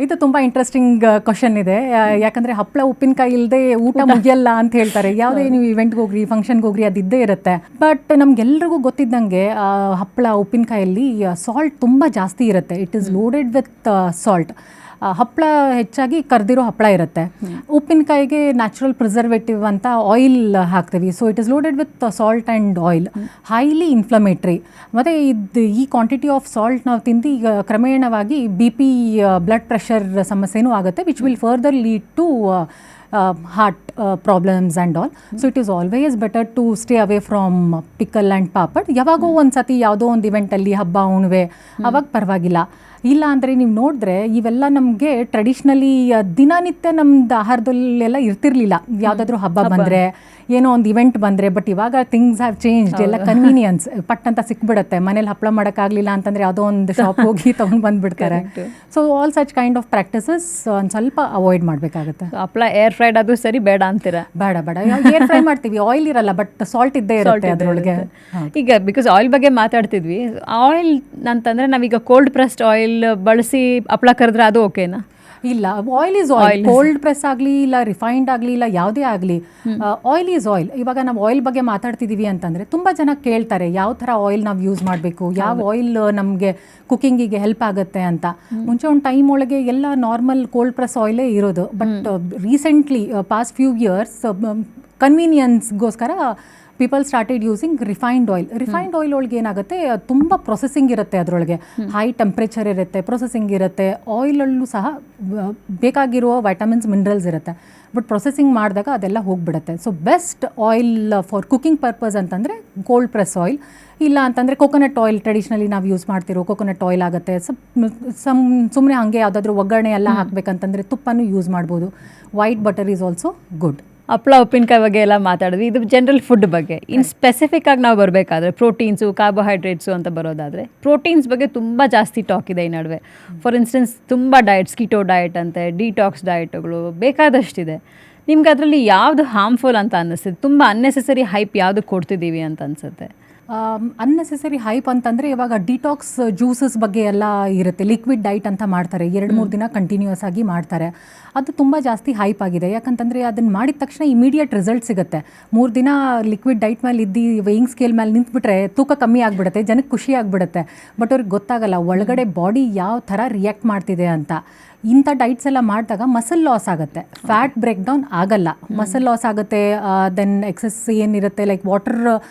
ಇದು ತುಂಬ ಇಂಟ್ರೆಸ್ಟಿಂಗ್ ಕ್ವಶನ್ ಇದೆ. ಯಾಕಂದರೆ ಹಪ್ಪಳ ಉಪ್ಪಿನಕಾಯಿ ಇಲ್ಲದೆ ಊಟ ಮುಗಿಯಲ್ಲ ಅಂತ ಹೇಳ್ತಾರೆ. ಯಾವುದೇ ನೀವು ಇವೆಂಟ್ಗೆ ಹೋಗ್ರಿ, ಫಂಕ್ಷನ್ಗೆ ಹೋಗ್ರಿ, ಅದು ಇದ್ದೇ ಇರುತ್ತೆ. ಬಟ್ ನಮಗೆಲ್ರಿಗೂ ಗೊತ್ತಿದ್ದಂಗೆ ಹಪ್ಪಳ ಉಪ್ಪಿನಕಾಯಲ್ಲಿ ಸಾಲ್ಟ್ ತುಂಬ ಜಾಸ್ತಿ ಇರುತ್ತೆ. It is loaded with salt. ಹಪ್ಪಳ ಹೆಚ್ಚಾಗಿ ಕರ್ದಿರೋ ಹಪ್ಪಳ ಇರುತ್ತೆ. ಉಪ್ಪಿನಕಾಯಿಗೆ ನ್ಯಾಚುರಲ್ ಪ್ರಿಸರ್ವೇಟಿವ್ ಅಂತ ಆಯಿಲ್ ಹಾಕ್ತೀವಿ. So it is loaded with salt and oil, highly inflammatory. ಮತ್ತು ಈ ಕ್ವಾಂಟಿಟಿ ಆಫ್ ಸಾಲ್ಟ್ ನಾವು ತಿಂದು ಈಗ ಕ್ರಮೇಣವಾಗಿ BP, ಬ್ಲಡ್ ಪ್ರೆಷರ್ ಸಮಸ್ಯೆನೂ ಆಗುತ್ತೆ, which will further lead to heart problems and all. So it is always better to stay away from pickle and papad. ಯಾವಾಗೋ ಒಂದು ಸತಿ ಯಾವುದೋ ಒಂದು ಇವೆಂಟಲ್ಲಿ ಹಬ್ಬ ಹುಣ್ಣಿಮೆ ಅವಾಗ ಪರವಾಗಿಲ್ಲ. ಇಲ್ಲ ಅಂದರೆ ನೀವು ನೋಡಿದ್ರೆ ಇವೆಲ್ಲ ನಮಗೆ ಟ್ರೆಡಿಷ್ನಲಿ ದಿನನಿತ್ಯ ನಮ್ದು ಆಹಾರದಲ್ಲೆಲ್ಲ ಇರ್ತಿರ್ಲಿಲ್ಲ. ಯಾವುದಾದ್ರೂ ಹಬ್ಬ ಬಂದರೆ, ಏನೋ ಒಂದು ಇವೆಂಟ್ ಬಂದರೆ. ಬಟ್ ಇವಾಗ ಥಿಂಗ್ಸ್ ಹ್ಯಾವ್ ಚೇಂಜ್ಡ್. ಎಲ್ಲ ಕನ್ವೀನಿಯನ್ಸ್ ಪಟ್ ಅಂತ ಸಿಕ್ಬಿಡುತ್ತೆ. ಮನೇಲಿ ಹಪ್ಪಳ ಮಾಡೋಕ್ಕಾಗಲಿಲ್ಲ ಅಂತಂದರೆ ಯಾವುದೋ ಒಂದು ಶಾಪ್ ಹೋಗಿ ತೊಗೊಂಡು ಬಂದುಬಿಡ್ತಾರೆ. So all such kind of practices ಒಂದು ಸ್ವಲ್ಪ ಅವಾಯ್ಡ್ ಮಾಡಬೇಕಾಗುತ್ತೆ. ಹಪ್ಪಳ ಏರ್ ಫ್ರೈಡ್ ಅದು ಸರಿ ಬೇಡ ಅಂತೀರಾ? ಬೇಡ ಏರ್ ಫ್ರೈ ಮಾಡ್ತೀವಿ, ಆಯಿಲ್ ಇರಲ್ಲ, ಬಟ್ ಸಾಲ್ಟ್ ಇದ್ದೇ ಇರುತ್ತೆ ಅದರೊಳಗೆ. ಈಗ ಬಿಕಾಸ್ ಆಯಿಲ್ ಬಗ್ಗೆ ಮಾತಾಡ್ತಿದ್ವಿ, ಆಯಿಲ್ ಅಂತಂದರೆ ನಾವೀಗ ಕೋಲ್ಡ್ ಪ್ರೆಸ್ಡ್ ಆಯಿಲ್ ಬಳಸಿ ಹಪ್ಪಳ ಕರೆದ್ರೆ ಅದು ಓಕೆನಾ? ಇಲ್ಲ, oil is oil. Cold press ಆಗಲಿ, ಇಲ್ಲ ರಿಫೈನ್ಡ್ ಆಗಲಿ, ಇಲ್ಲ ಯಾವುದೇ ಆಗಲಿ, ಆಯಿಲ್ ಈಸ್ ಆಯಿಲ್. ಇವಾಗ ನಾವು ಆಯಿಲ್ ಬಗ್ಗೆ ಮಾತಾಡ್ತಿದ್ದೀವಿ ಅಂತಂದರೆ ತುಂಬ ಜನ ಕೇಳ್ತಾರೆ ಯಾವ ಥರ ಆಯಿಲ್ ನಾವು ಯೂಸ್ ಮಾಡಬೇಕು, ಯಾವ ಆಯಿಲ್ ನಮಗೆ ಕುಕ್ಕಿಂಗಿಗೆ ಹೆಲ್ಪ್ ಆಗುತ್ತೆ ಅಂತ. ಮುಂಚೆ ಒಂದು ಟೈಮ್ ಒಳಗೆ ಎಲ್ಲ ನಾರ್ಮಲ್ ಕೋಲ್ಡ್ ಪ್ರೆಸ್ ಆಯಿಲೇ ಇರೋದು. But recently past few years ಕನ್ವೀನಿಯನ್ಸ್ಗೋಸ್ಕರ people started using refined oil. Refined oil ಒಳಗೆ ಏನಾಗುತ್ತೆ, ತುಂಬ ಪ್ರೊಸೆಸಿಂಗ್ ಇರುತ್ತೆ. ಅದರೊಳಗೆ ಹೈ ಟೆಂಪ್ರೇಚರ್ ಇರುತ್ತೆ, ಪ್ರೊಸೆಸಿಂಗ್ ಇರುತ್ತೆ. ಆಯಿಲಲ್ಲೂ ಸಹ ಬೇಕಾಗಿರುವ ವೈಟಮಿನ್ಸ್, ಮಿನರಲ್ಸ್ ಇರುತ್ತೆ. ಬಟ್ ಪ್ರೊಸೆಸಿಂಗ್ ಮಾಡಿದಾಗ ಅದೆಲ್ಲ ಹೋಗಿಬಿಡುತ್ತೆ. So best oil for cooking purpose ಅಂತಂದರೆ ಕೋಲ್ಡ್ ಪ್ರೆಸ್ ಆಯಿಲ್. ಇಲ್ಲ ಅಂತಂದರೆ ಕೊಕೊನಟ್ ಆಯಿಲ್, ಟ್ರೆಡಿಷ್ನಲಿ ನಾವು ಯೂಸ್ ಮಾಡ್ತಿರೋ ಕೊಕೊನಟ್ ಆಯಿಲ್ ಆಗುತ್ತೆ. ಸುಮ್ಮನೆ ಹಾಗೆ ಯಾವುದಾದ್ರೂ ಒಗ್ಗರಣೆ ಎಲ್ಲ ಹಾಕಬೇಕಂತಂದರೆ ತುಪ್ಪನೂ ಯೂಸ್ ಮಾಡ್ಬೋದು. White butter is also good. ಹಪ್ಪಳ ಉಪ್ಪಿನಕಾಯಿ ಬಗ್ಗೆ ಎಲ್ಲ ಮಾತಾಡಿದ್ವಿ. ಇದು ಜನರಲ್ ಫುಡ್ ಬಗ್ಗೆ. ಇನ್ನು ಸ್ಪೆಸಿಫಿಕ್ ಆಗಿ ನಾವು ಬರಬೇಕಾದ್ರೆ ಪ್ರೋಟೀನ್ಸು, ಕಾರ್ಬೋಹೈಡ್ರೇಟ್ಸು ಅಂತ ಬರೋದಾದರೆ, ಪ್ರೋಟೀನ್ಸ್ ಬಗ್ಗೆ ತುಂಬ ಜಾಸ್ತಿ ಟಾಕ್ ಇದೆ ಈ ನಡುವೆ. ಫಾರ್ ಇನ್ಸ್ಟೆನ್ಸ್ ತುಂಬ ಡಯಟ್ಸ್, ಕೀಟೋ ಡಯಟ್ ಅಂತೆ, ಡಿಟಾಕ್ಸ್ ಡಯಟ್ಗಳು ಬೇಕಾದಷ್ಟಿದೆ. ನಿಮ್ಗೆ ಅದರಲ್ಲಿ ಯಾವುದು ಹಾರ್ಮ್ಫುಲ್ ಅಂತ ಅನ್ನಿಸ್ತದೆ? ತುಂಬ ಅನ್ನೆಸೆಸರಿ ಹೈಪ್ ಯಾವುದು ಕೊಡ್ತಿದ್ದೀವಿ ಅಂತ ಅನಿಸುತ್ತೆ? ಅನ್ನೆಸೆಸರಿ ಹೈಪ್ ಅಂತಂದರೆ ಇವಾಗ ಡಿಟಾಕ್ಸ್ ಜ್ಯೂಸಸ್ ಬಗ್ಗೆ ಎಲ್ಲ ಇರುತ್ತೆ. ಲಿಕ್ವಿಡ್ ಡೈಟ್ ಅಂತ ಮಾಡ್ತಾರೆ, 2-3 ದಿನ ಕಂಟಿನ್ಯೂಸ್ ಆಗಿ ಮಾಡ್ತಾರೆ. ಅದು ತುಂಬ ಜಾಸ್ತಿ ಹೈಪ್ ಆಗಿದೆ. ಯಾಕಂತಂದರೆ ಅದನ್ನು ಮಾಡಿದ ತಕ್ಷಣ ಇಮಿಡಿಯೇಟ್ ರಿಸಲ್ಟ್ ಸಿಗುತ್ತೆ. 3 ದಿನ ಲಿಕ್ವಿಡ್ ಡೈಟ್ ಮೇಲೆ ಇದ್ದು ವೇಯಿಂಗ್ ಸ್ಕೇಲ್ ಮೇಲೆ ನಿಂತ್ಬಿಟ್ರೆ ತೂಕ ಕಮ್ಮಿ ಆಗಿಬಿಡುತ್ತೆ, ಜನಕ್ಕೆ ಖುಷಿ ಆಗಿಬಿಡುತ್ತೆ. ಬಟ್ ಅವ್ರಿಗೆ ಗೊತ್ತಾಗಲ್ಲ ಒಳಗಡೆ ಬಾಡಿ ಯಾವ ಥರ ರಿಯಾಕ್ಟ್ ಮಾಡ್ತಿದೆ ಅಂತ. ಇಂಥ ಡೈಟ್ಸ್ ಎಲ್ಲ ಮಾಡಿದಾಗ ಮಸಲ್ ಲಾಸ್ ಆಗುತ್ತೆ, ಫ್ಯಾಟ್ ಬ್ರೇಕ್ ಡೌನ್ ಆಗಲ್ಲ, ಮಸಲ್ ಲಾಸ್ ಆಗುತ್ತೆ. ದೆನ್ ಎಕ್ಸಸ್ ಏನಿರುತ್ತೆ ಲೈಕ್ ವಾಟರ್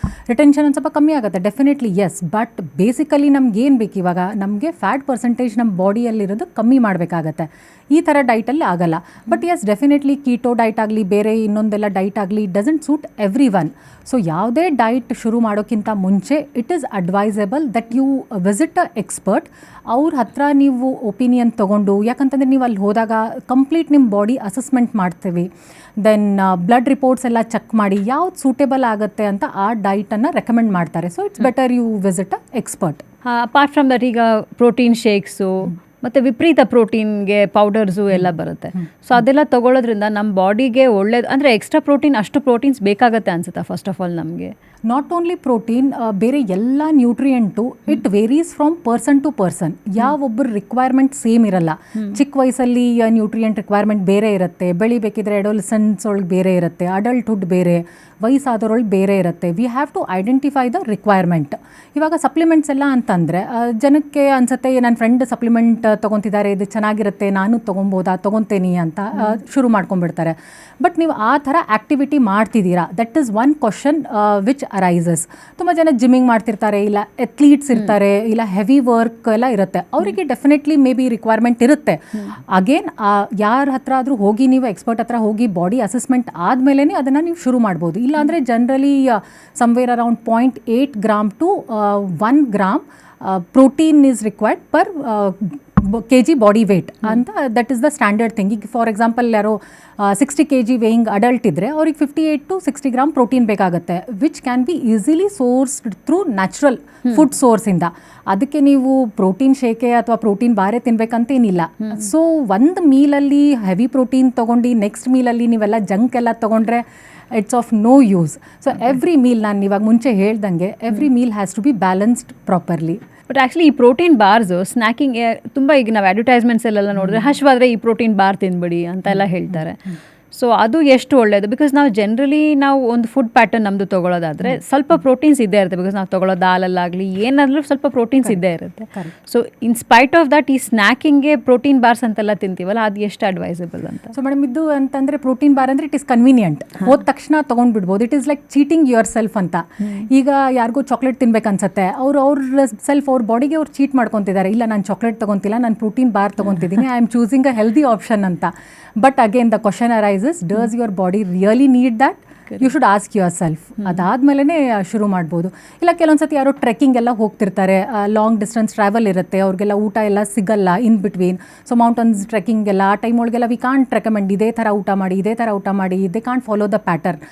ರಿಟೆನ್ಷನ್ ಒಂದು ಸ್ವಲ್ಪ ಕಮ್ಮಿ ಆಗುತ್ತೆ, ಡೆಫಿನೆಟ್ಲಿ ಎಸ್. ಬಟ್ ಬೇಸಿಕಲಿ ನಮ್ಗೆ ಏನು ಬೇಕು ಇವಾಗ, ನಮಗೆ ಫ್ಯಾಟ್ ಪರ್ಸೆಂಟೇಜ್ ನಮ್ಮ ಬಾಡಿಯಲ್ಲಿರೋದು ಕಮ್ಮಿ ಮಾಡಬೇಕಾಗತ್ತೆ. ಈ ಥರ ಡೈಟಲ್ಲಿ ಆಗಲ್ಲ. But yes, definitely keto diet ಆಗಲಿ, ಬೇರೆ ಇನ್ನೊಂದೆಲ್ಲ ಡೈಟ್ ಆಗಲಿ, doesn't suit everyone. So ಯಾವುದೇ ಡೈಟ್ ಶುರು ಮಾಡೋಕ್ಕಿಂತ ಮುಂಚೆ it is advisable that you visit a expert. ಅವ್ರ ಹತ್ರ ನೀವು ಒಪಿನಿಯನ್ ತೊಗೊಂಡು, ಯಾಕಂತಂದರೆ ನೀವು ಅಲ್ಲಿ ಹೋದಾಗ ಕಂಪ್ಲೀಟ್ ನಿಮ್ಮ ಬಾಡಿ ಅಸೆಸ್ಮೆಂಟ್ ಮಾಡ್ತೀವಿ. ದೆನ್ ಬ್ಲಡ್ ರಿಪೋರ್ಟ್ಸ್ ಎಲ್ಲ ಚೆಕ್ ಮಾಡಿ ಯಾವ್ದು ಸೂಟೇಬಲ್ ಆಗುತ್ತೆ ಅಂತ ಆ ಡೈಟನ್ನು ರೆಕಮೆಂಡ್ ಮಾಡ್ತಾರೆ. So it's better you visit a expert. Apart from that, ಈಗ ಪ್ರೋಟೀನ್ ಶೇಕ್ಸು, ಮತ್ತು ವಿಪರೀತ ಪ್ರೋಟೀನ್ಗೆ ಪೌಡರ್ಸು ಎಲ್ಲ ಬರುತ್ತೆ. ಸೊ ಅದೆಲ್ಲ ತೊಗೊಳ್ಳೋದ್ರಿಂದ ನಮ್ಮ ಬಾಡಿಗೆ ಒಳ್ಳೇದು, ಅಂದರೆ ಎಕ್ಸ್ಟ್ರಾ ಪ್ರೋಟೀನ್ ಅಷ್ಟು ಪ್ರೋಟೀನ್ಸ್ ಬೇಕಾಗುತ್ತೆ ಅನ್ಸುತ್ತಾ ಫಸ್ಟ್ ಆಫ್ ಆಲ್ ನಮಗೆ? ನಾಟ್ ಓನ್ಲಿ ಪ್ರೋಟೀನ್, ಬೇರೆ ಎಲ್ಲ nutrient it varies from person to person. ಯಾವೊಬ್ಬರ ರಿಕ್ವೈರ್ಮೆಂಟ್ ಸೇಮ್ ಇರಲ್ಲ. ಚಿಕ್ಕ ವಯಸ್ಸಲ್ಲಿ ನ್ಯೂಟ್ರಿಯೆಂಟ್ ರಿಕ್ವೈರ್ಮೆಂಟ್ ಬೇರೆ ಇರುತ್ತೆ, ಬೆಳಿಬೇಕಿದ್ರೆ ಅಡೋಲಸೆನ್ಸ್ ಒಳಗೆ ಬೇರೆ ಇರುತ್ತೆ, ಅಡಲ್ಟ್ಹುಡ್ ಬೇರೆ, ವಯಸ್ಸಾದವ್ರೊಳಗೆ ಬೇರೆ ಇರುತ್ತೆ. We have to identify the requirement. ಇವಾಗ ಸಪ್ಲಿಮೆಂಟ್ಸ್ ಎಲ್ಲ ಅಂತಂದರೆ ಜನಕ್ಕೆ ಅನ್ಸುತ್ತೆ ನನ್ನ ಫ್ರೆಂಡ್ ಸಪ್ಲಿಮೆಂಟ್ ತೊಗೊತಿದ್ದಾರೆ, ಇದು ಚೆನ್ನಾಗಿರುತ್ತೆ, ನಾನು ತೊಗೊಬೋದಾ, ತೊಗೊತೀನಿ ಅಂತ ಶುರು ಮಾಡ್ಕೊಂಡ್ಬಿಡ್ತಾರೆ. ಬಟ್ ನೀವು ಆ ಥರ ಆ್ಯಕ್ಟಿವಿಟಿ ಮಾಡ್ತಿದ್ದೀರಾ? That is one question which arises. ತುಂಬ ಜನ ಜಿಮ್ಮಿಂಗ್ ಮಾಡ್ತಿರ್ತಾರೆ, ಇಲ್ಲ ಎಥ್ಲೀಟ್ಸ್ ಇರ್ತಾರೆ, ಇಲ್ಲ ಹೆವಿ ವರ್ಕ್ ಎಲ್ಲ ಇರುತ್ತೆ, ಅವರಿಗೆ ಡೆಫಿನೆಟ್ಲಿ ಮೇ ಬಿ ರಿಕ್ವೈರ್ಮೆಂಟ್ ಇರುತ್ತೆ. ಅಗೇನ್ ಯಾರ ಹತ್ರ ಆದರೂ ಹೋಗಿ ನೀವು ಎಕ್ಸ್ಪರ್ಟ್ ಹತ್ರ ಹೋಗಿ ಬಾಡಿ ಅಸೆಸ್ಮೆಂಟ್ ಆದಮೇಲೆ ಅದನ್ನು ನೀವು ಶುರು ಮಾಡ್ಬೋದು. ಇಲ್ಲಾಂದರೆ generally somewhere around 0.8 gram to 1 gram protein is required per kg body weight ಅಂತ. That is the standard thing. ಈಗ ಫಾರ್ ಎಕ್ಸಾಂಪಲ್ ಯಾರೋ 60 kg ವೇಯಿಂಗ್ ಅಡಲ್ಟ್ ಇದ್ದರೆ ಅವ್ರಿಗೆ 58 to 60 ಗ್ರಾಮ್ ಪ್ರೋಟೀನ್ ಬೇಕಾಗುತ್ತೆ, which can be easily sourced through natural food ಸೋರ್ಸಿಂದ. ಅದಕ್ಕೆ ನೀವು ಪ್ರೋಟೀನ್ ಶೇಕೆ ಅಥವಾ ಪ್ರೋಟೀನ್ ಬಾರೇ ತಿನ್ಬೇಕಂತೇನಿಲ್ಲ. ಸೊ ಒಂದು ಮೀಲಲ್ಲಿ ಹೆವಿ ಪ್ರೋಟೀನ್ ತೊಗೊಂಡು ನೆಕ್ಸ್ಟ್ ಮೀಲಲ್ಲಿ ನೀವೆಲ್ಲ ಜಂಕ್ ಎಲ್ಲ ತೊಗೊಂಡ್ರೆ it's of no use. So every meal, ನಾನು ಇವಾಗ ಮುಂಚೆ ಹೇಳ್ದಂಗೆ every meal has to be balanced properly. But actually ಈ ಪ್ರೋಟೀನ್ ಬಾರ್ಸು ಸ್ನ್ಯಾಕಿಂಗ್ ತುಂಬ, ಈಗ ನಾವು ಅಡ್ವರ್ಟೈಸ್ಮೆಂಟ್ಸಲ್ಲೆಲ್ಲ ನೋಡಿದ್ರೆ ಹಶ್ವಾದರೆ ಈ ಪ್ರೋಟೀನ್ ಬಾರ್ ತಿನ್ಬಿಡಿ ಅಂತೆಲ್ಲ ಹೇಳ್ತಾರೆ. ಸೊ ಅದು ಎಷ್ಟು ಒಳ್ಳೆಯದು? ಬಿಕಾಸ್ ನಾವು ಜನರಲಿ ನಾವು ಒಂದು ಫುಡ್ ಪ್ಯಾಟರ್ನ್ ನಮ್ಮದು ತೊಗೊಳೋದಾದರೆ ಸ್ವಲ್ಪ ಪ್ರೋಟೀನ್ಸ್ ಇದ್ದೇ ಇರುತ್ತೆ. ಬಿಕಾಸ್ ನಾವು ತೊಗೊಳ್ಳೋ ದಾಲಲ್ಲಾಗಲಿ ಏನಾದರೂ ಸ್ವಲ್ಪ ಪ್ರೋಟೀನ್ಸ್ ಇದ್ದೇ ಇರುತ್ತೆ. So in spite of that ಈ ಸ್ನ್ಯಾಕಿಂಗ್ಗೆ ಪ್ರೋಟೀನ್ ಬಾರ್ಸ್ ಅಂತೆಲ್ಲ ತಿಂತೀವಲ್ಲ, ಅದು ಎಷ್ಟು ಅಡ್ವೈಸಬಲ್ ಅಂತ? ಸೊ ಮೇಡಮ್, ಇದು ಅಂತಂದರೆ ಪ್ರೋಟೀನ್ ಬಾರ್ ಅಂದರೆ ಇಟ್ ಇಸ್ ಕನ್ವೀನಿಯಂಟ್, ಹೋದ ತಕ್ಷಣ ತೊಗೊಂಡ್ಬಿಡ್ಬೋದು. It is like cheating yourself ಅಂತ. ಈಗ ಯಾರಿಗೂ ಚಾಕ್ಲೇಟ್ ತಿನ್ಬೇಕನ್ಸುತ್ತೆ, ಅವ್ರ ಸೆಲ್ಫ್ ಅವ್ರ ಬಾಡಿಗೆ ಅವ್ರು ಚೀಟ್ ಮಾಡ್ಕೊತಿದ್ದಾರೆ, ಇಲ್ಲ ನಾನು ಚಾಕ್ಲೇಟ್ ತೊಗೊತಿಲ್ಲ, ನಾನು ಪ್ರೋಟೀನ್ ಬಾರ್ ತೊಗೊತಿದ್ದೀನಿ, I am choosing a healthy option ಅಂತ. But again the question arises, does your body really need that? You should ask yourself. ಅದಾದಮೇಲೆ ಶುರು ಮಾಡ್ಬೋದು. ಇಲ್ಲ ಕೆಲವೊಂದ್ಸತಿ ಯಾರೋ ಟ್ರೆಕ್ಕಿಂಗ್ ಎಲ್ಲ ಹೋಗ್ತಿರ್ತಾರೆ, ಲಾಂಗ್ ಡಿಸ್ಟೆನ್ಸ್ ಟ್ರಾವೆಲ್ ಇರುತ್ತೆ, ಅವ್ರಿಗೆಲ್ಲ ಊಟ ಎಲ್ಲ ಸಿಗಲ್ಲ in between. So mountains trekking ಎಲ್ಲ ಆ ಟೈಮ್ ಒಳಗೆಲ್ಲ ವಿ ಕಾಂಟ್ ರೆಕಮೆಂಡ್ ಇದೇ ಥರ ಊಟ ಮಾಡಿ, ಇದೇ ಥರ ಊಟ ಮಾಡಿ, they can't follow the pattern.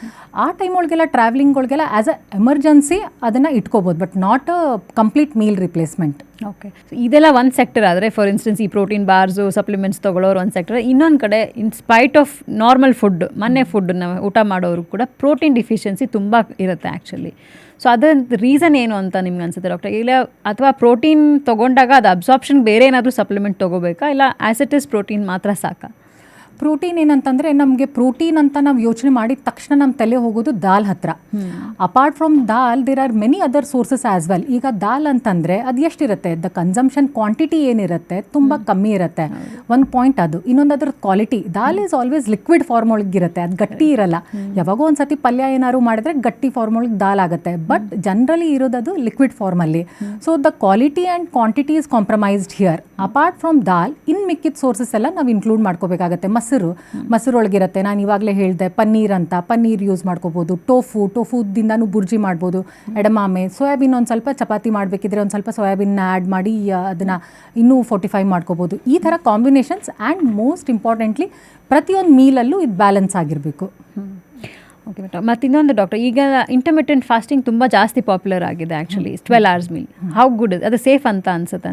ಆ ಟೈಮ್ ಒಳಗೆಲ್ಲ ಟ್ರಾವೆಲಿಂಗ್ಗಳಿಗೆಲ್ಲ ಆ್ಯಸ್ ಅ ಎಮರ್ಜೆನ್ಸಿ ಅದನ್ನು ಇಟ್ಕೋಬೋದು, but not a complete meal replacement. Okay, ಇದೆಲ್ಲ ಒಂದು ಸೆಕ್ಟರ್ ಆದರೆ, ಫಾರ್ ಇನ್ಸ್ಟೆನ್ಸ್ ಈ ಪ್ರೋಟೀನ್ ಬಾರ್ಸು ಸಪ್ಲಿಮೆಂಟ್ಸ್ ತೊಗೊಳ್ಳೋರು ಒಂದು ಸೆಕ್ಟರ್. ಇನ್ನೊಂದು ಕಡೆ in spite of normal food, ಮನೆ ಫುಡ್ನ ಊಟ ಮಾಡೋರು ಕೂಡ ಪ್ರೋಟೀನ್ ಡಿಫಿಷಿಯನ್ಸಿ ತುಂಬ ಇರುತ್ತೆ ಆ್ಯಕ್ಚುಲಿ. ಸೊ ಅದರ ರೀಸನ್ ಏನು ಅಂತ ನಿಮ್ಗೆ ಅನ್ಸುತ್ತೆ ಡಾಕ್ಟರ್? ಇಲ್ಲ ಅಥವಾ ಪ್ರೋಟೀನ್ ತೊಗೊಂಡಾಗ ಅದು ಅಬ್ಸಾರ್ಪ್ಷನ್ ಬೇರೆ ಏನಾದರೂ ಸಪ್ಲಿಮೆಂಟ್ ತೊಗೋಬೇಕಾ, ಇಲ್ಲ ಆ್ಯಸ್ ಇಟ್ ಇಸ್ ಪ್ರೋಟೀನ್ ಮಾತ್ರ ಸಾಕಾ? ಪ್ರೋಟೀನ್ ಏನಂತಂದರೆ, ನಮಗೆ ಪ್ರೋಟೀನ್ ಅಂತ ನಾವು ಯೋಚನೆ ಮಾಡಿದ ತಕ್ಷಣ ನಮ್ಮ ತಲೆ ಹೋಗೋದು ದಾಲ್ ಹತ್ರ. Apart from dal there are many other sources as well. ಈಗ ದಾಲ್ ಅಂತಂದರೆ ಅದು ಎಷ್ಟಿರುತ್ತೆ, ದ ಕನ್ಸಂಪ್ಷನ್ ಕ್ವಾಂಟಿಟಿ ಏನಿರುತ್ತೆ ತುಂಬ ಕಮ್ಮಿ ಇರುತ್ತೆ, ಒಂದು ಪಾಯಿಂಟ್ ಅದು. ಇನ್ನೊಂದು ಅದ್ರ quality, dal is always liquid form ಒಳಗಿರುತ್ತೆ, ಅದು ಗಟ್ಟಿ ಇರಲ್ಲ. ಯಾವಾಗೋ ಒಂದು ಸತಿ ಪಲ್ಯ ಏನಾದ್ರು ಮಾಡಿದ್ರೆ ಗಟ್ಟಿ ಫಾರ್ಮ್ ಒಳಗೆ ದಾಲ್ ಆಗುತ್ತೆ, ಬಟ್ ಜನರಲಿ ಇರೋದದು ಲಿಕ್ವಿಡ್ ಫಾರ್ಮಲ್ಲಿ. So the quality and quantity is compromised here. Apart from dal in ಮಿಕ್ಕಿದ ಸೋರ್ಸಸ್ ಎಲ್ಲ ನಾವು ಇನ್ಕ್ಲೂಡ್ ಮಾಡ್ಕೋಬೇಕಾಗತ್ತೆ. ಮೊಸರೊಳಗಿರುತ್ತೆ, ನಾನು ಇವಾಗಲೇ ಹೇಳಿದೆ, ಪನ್ನೀರ್ ಅಂತ, ಪನ್ನೀರ್ ಯೂಸ್ ಮಾಡ್ಕೋಬೋದು. ಟೋಫುದಿಂದನೂ ಬುರ್ಜಿ ಮಾಡ್ಬೋದು. ಎಡಮಾಮೆ, ಸೋಯಾಬೀನ್ ಒಂದು ಸ್ವಲ್ಪ ಚಪಾತಿ ಮಾಡಬೇಕಿದ್ರೆ ಒಂದು ಸ್ವಲ್ಪ ಸೋಯಾಬೀನ್ನ ಆ್ಯಡ್ ಮಾಡಿ ಅದನ್ನು ಇನ್ನೂ ಫೋರ್ಟಿಫೈ ಮಾಡ್ಕೋಬೋದು. ಈ ಥರ ಕಾಂಬಿನೇಷನ್ಸ್. ಆ್ಯಂಡ್ ಮೋಸ್ಟ್ ಇಂಪಾರ್ಟೆಂಟ್ಲಿ ಪ್ರತಿಯೊಂದು ಮೀಲಲ್ಲೂ ಇದು ಬ್ಯಾಲೆನ್ಸ್ ಆಗಿರಬೇಕು. ಓಕೆ ಡಾಕ್ಟರ್, ಮತ್ತು ಇನ್ನೊಂದು ಡಾಕ್ಟರ್, ಈಗ ಇಂಟರ್ಮಿಟೆಂಟ್ ಫಾಸ್ಟಿಂಗ್ ತುಂಬ ಜಾಸ್ತಿ ಪಾಪ್ಯುಲರ್ ಆಗಿದೆ actually. 12 hours meal how good ಅದು ಸೇಫ್ ಅಂತ ಅನ್ಸುತ್ತೆ?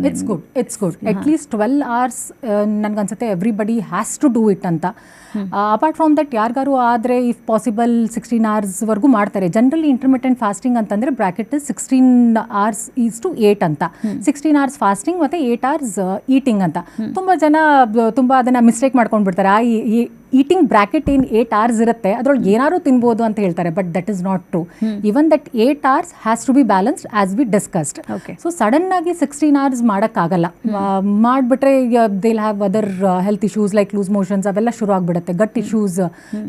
It's good. ಅಟ್ಲೀಸ್ಟ್ 12 hours ನನಗನ್ಸುತ್ತೆ everybody has to do it ಅಂತ. ಅಪಾರ್ಟ್ ಫ್ರಮ್ ದಟ್ ಯಾರಿಗಾರು ಆದರೆ ಇಫ್ ಪಾಸಿಬಲ್ 16 hours ಮಾಡ್ತಾರೆ. ಜನರಲಿ ಇಂಟರ್ಮಿಟೆಂಟ್ ಫಾಸ್ಟಿಂಗ್ ಅಂತಂದರೆ ಬ್ರ್ಯಾಕೆಟ್ 16 hours ಈಸ್ ಟು 8 ಅಂತ. 16 hours ಫಾಸ್ಟಿಂಗ್ ಮತ್ತು 8 hours ಈಟಿಂಗ್ ಅಂತ. ತುಂಬ ಜನ ತುಂಬ ಅದನ್ನು ಮಿಸ್ಟೇಕ್ ಮಾಡ್ಕೊಂಡ್ಬಿಡ್ತಾರೆ. ಈಟಿಂಗ್ ಬ್ರ್ಯಾಕೆಟ್ ಏನು 8 hours ಇರುತ್ತೆ, ಅದ್ರೊಳಗೆ ಏನಾದ್ರು ತಿನ್ಬೋದು ಅಂತ ಹೇಳ್ತಾರೆ, but that is not true. Even that 8 hours has to be balanced as we discussed. So sudden ಆಗಿ 16 hours ಮಾಡೋಕ್ಕಾಗಲ್ಲ. ಮಾಡಿಬಿಟ್ರೆ they'll have other health issues like loose motions ಅವೆಲ್ಲ ಶುರು ಆಗಿಬಿಡುತ್ತೆ, ಗಟ್ ಇಶ್ಯೂಸ್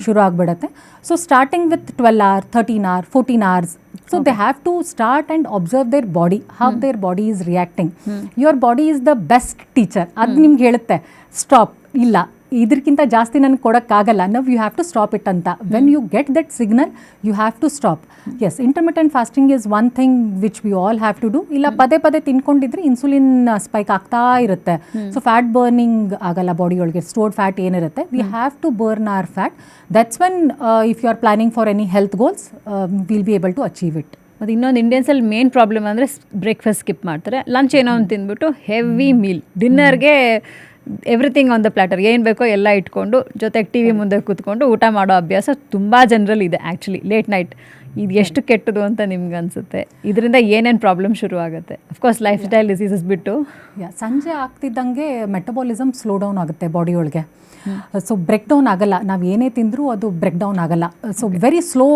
ಶುರು ಆಗಿಬಿಡುತ್ತೆ. So starting with 12 hours, 13 hours, 14 hours. So they have to start and observe their body, how their body is reacting. Your body is the best teacher. ಅದು ನಿಮ್ಗೆ ಹೇಳುತ್ತೆ ಸ್ಟಾಪ್, ಇಲ್ಲ ಇದಕ್ಕಿಂತ ಜಾಸ್ತಿ ನನಗೆ ಕೊಡೋಕ್ಕಾಗಲ್ಲ, now you have to stop it ಅಂತ. When you get that signal you have to stop. Yes, intermittent fasting is one thing which we all have to do. ಇಲ್ಲ ಪದೇ ಪದೇ ತಿನ್ಕೊಂಡಿದ್ರೆ ಇನ್ಸುಲಿನ್ ಸ್ಪೈಕ್ ಆಗ್ತಾ ಇರುತ್ತೆ. ಸೊ ಫ್ಯಾಟ್ ಬರ್ನಿಂಗ್ ಆಗಲ್ಲ ಬಾಡಿ ಒಳಗೆ. ಸ್ಟೋರ್ಡ್ ಫ್ಯಾಟ್ ಏನಿರುತ್ತೆ, we have to burn our fat. That's when if you are planning for any health goals will be able to achieve it. ಮತ್ತು ಇನ್ನೊಂದು ಇಂಡಿಯನ್ಸಲ್ಲಿ ಮೇನ್ ಪ್ರಾಬ್ಲಮ್ ಅಂದರೆ ಬ್ರೇಕ್ಫಾಸ್ಟ್ ಸ್ಕಿಪ್ ಮಾಡ್ತಾರೆ, ಲಂಚ್ ಏನೋ ಒಂದು ತಿಂದ್ಬಿಟ್ಟು ಹೆವಿ ಮೀಲ್, ಡಿನ್ನರ್ಗೆ ಎವ್ರಿಥಿಂಗ್ ಆನ್ ದ ಪ್ಲಾಟರ್, ಏನು ಬೇಕೋ ಎಲ್ಲ ಇಟ್ಕೊಂಡು ಜೊತೆಗೆ ಟಿ ವಿ ಮುಂದೆ ಕೂತ್ಕೊಂಡು ಊಟ ಮಾಡೋ ಅಭ್ಯಾಸ ತುಂಬ ಜನರಲ್ಲಿ ಇದೆ ಆ್ಯಕ್ಚುಲಿ ಲೇಟ್ ನೈಟ್. ಇದು ಎಷ್ಟು ಕೆಟ್ಟದು ಅಂತ ನಿಮ್ಗೆ ಅನಿಸುತ್ತೆ? ಇದರಿಂದ ಏನೇನು ಪ್ರಾಬ್ಲಮ್ ಶುರು ಆಗುತ್ತೆ? ಅಫ್ಕೋರ್ಸ್ ಲೈಫ್ ಸ್ಟೈಲ್ ಡಿಸೀಸಸ್ ಬಿಟ್ಟು. ಸಂಜೆ ಆಗ್ತಿದ್ದಂಗೆ ಮೆಟಬಾಲಿಸಮ್ ಸ್ಲೋ ಡೌನ್ ಆಗುತ್ತೆ ಬಾಡಿ ಒಳಗೆ. ಸೊ ಬ್ರೇಕ್ ಡೌನ್ ಆಗಲ್ಲ, ನಾವು ಏನೇ ತಿಂದರೂ ಅದು ಬ್ರೇಕ್ ಡೌನ್ ಆಗಲ್ಲ. So very slow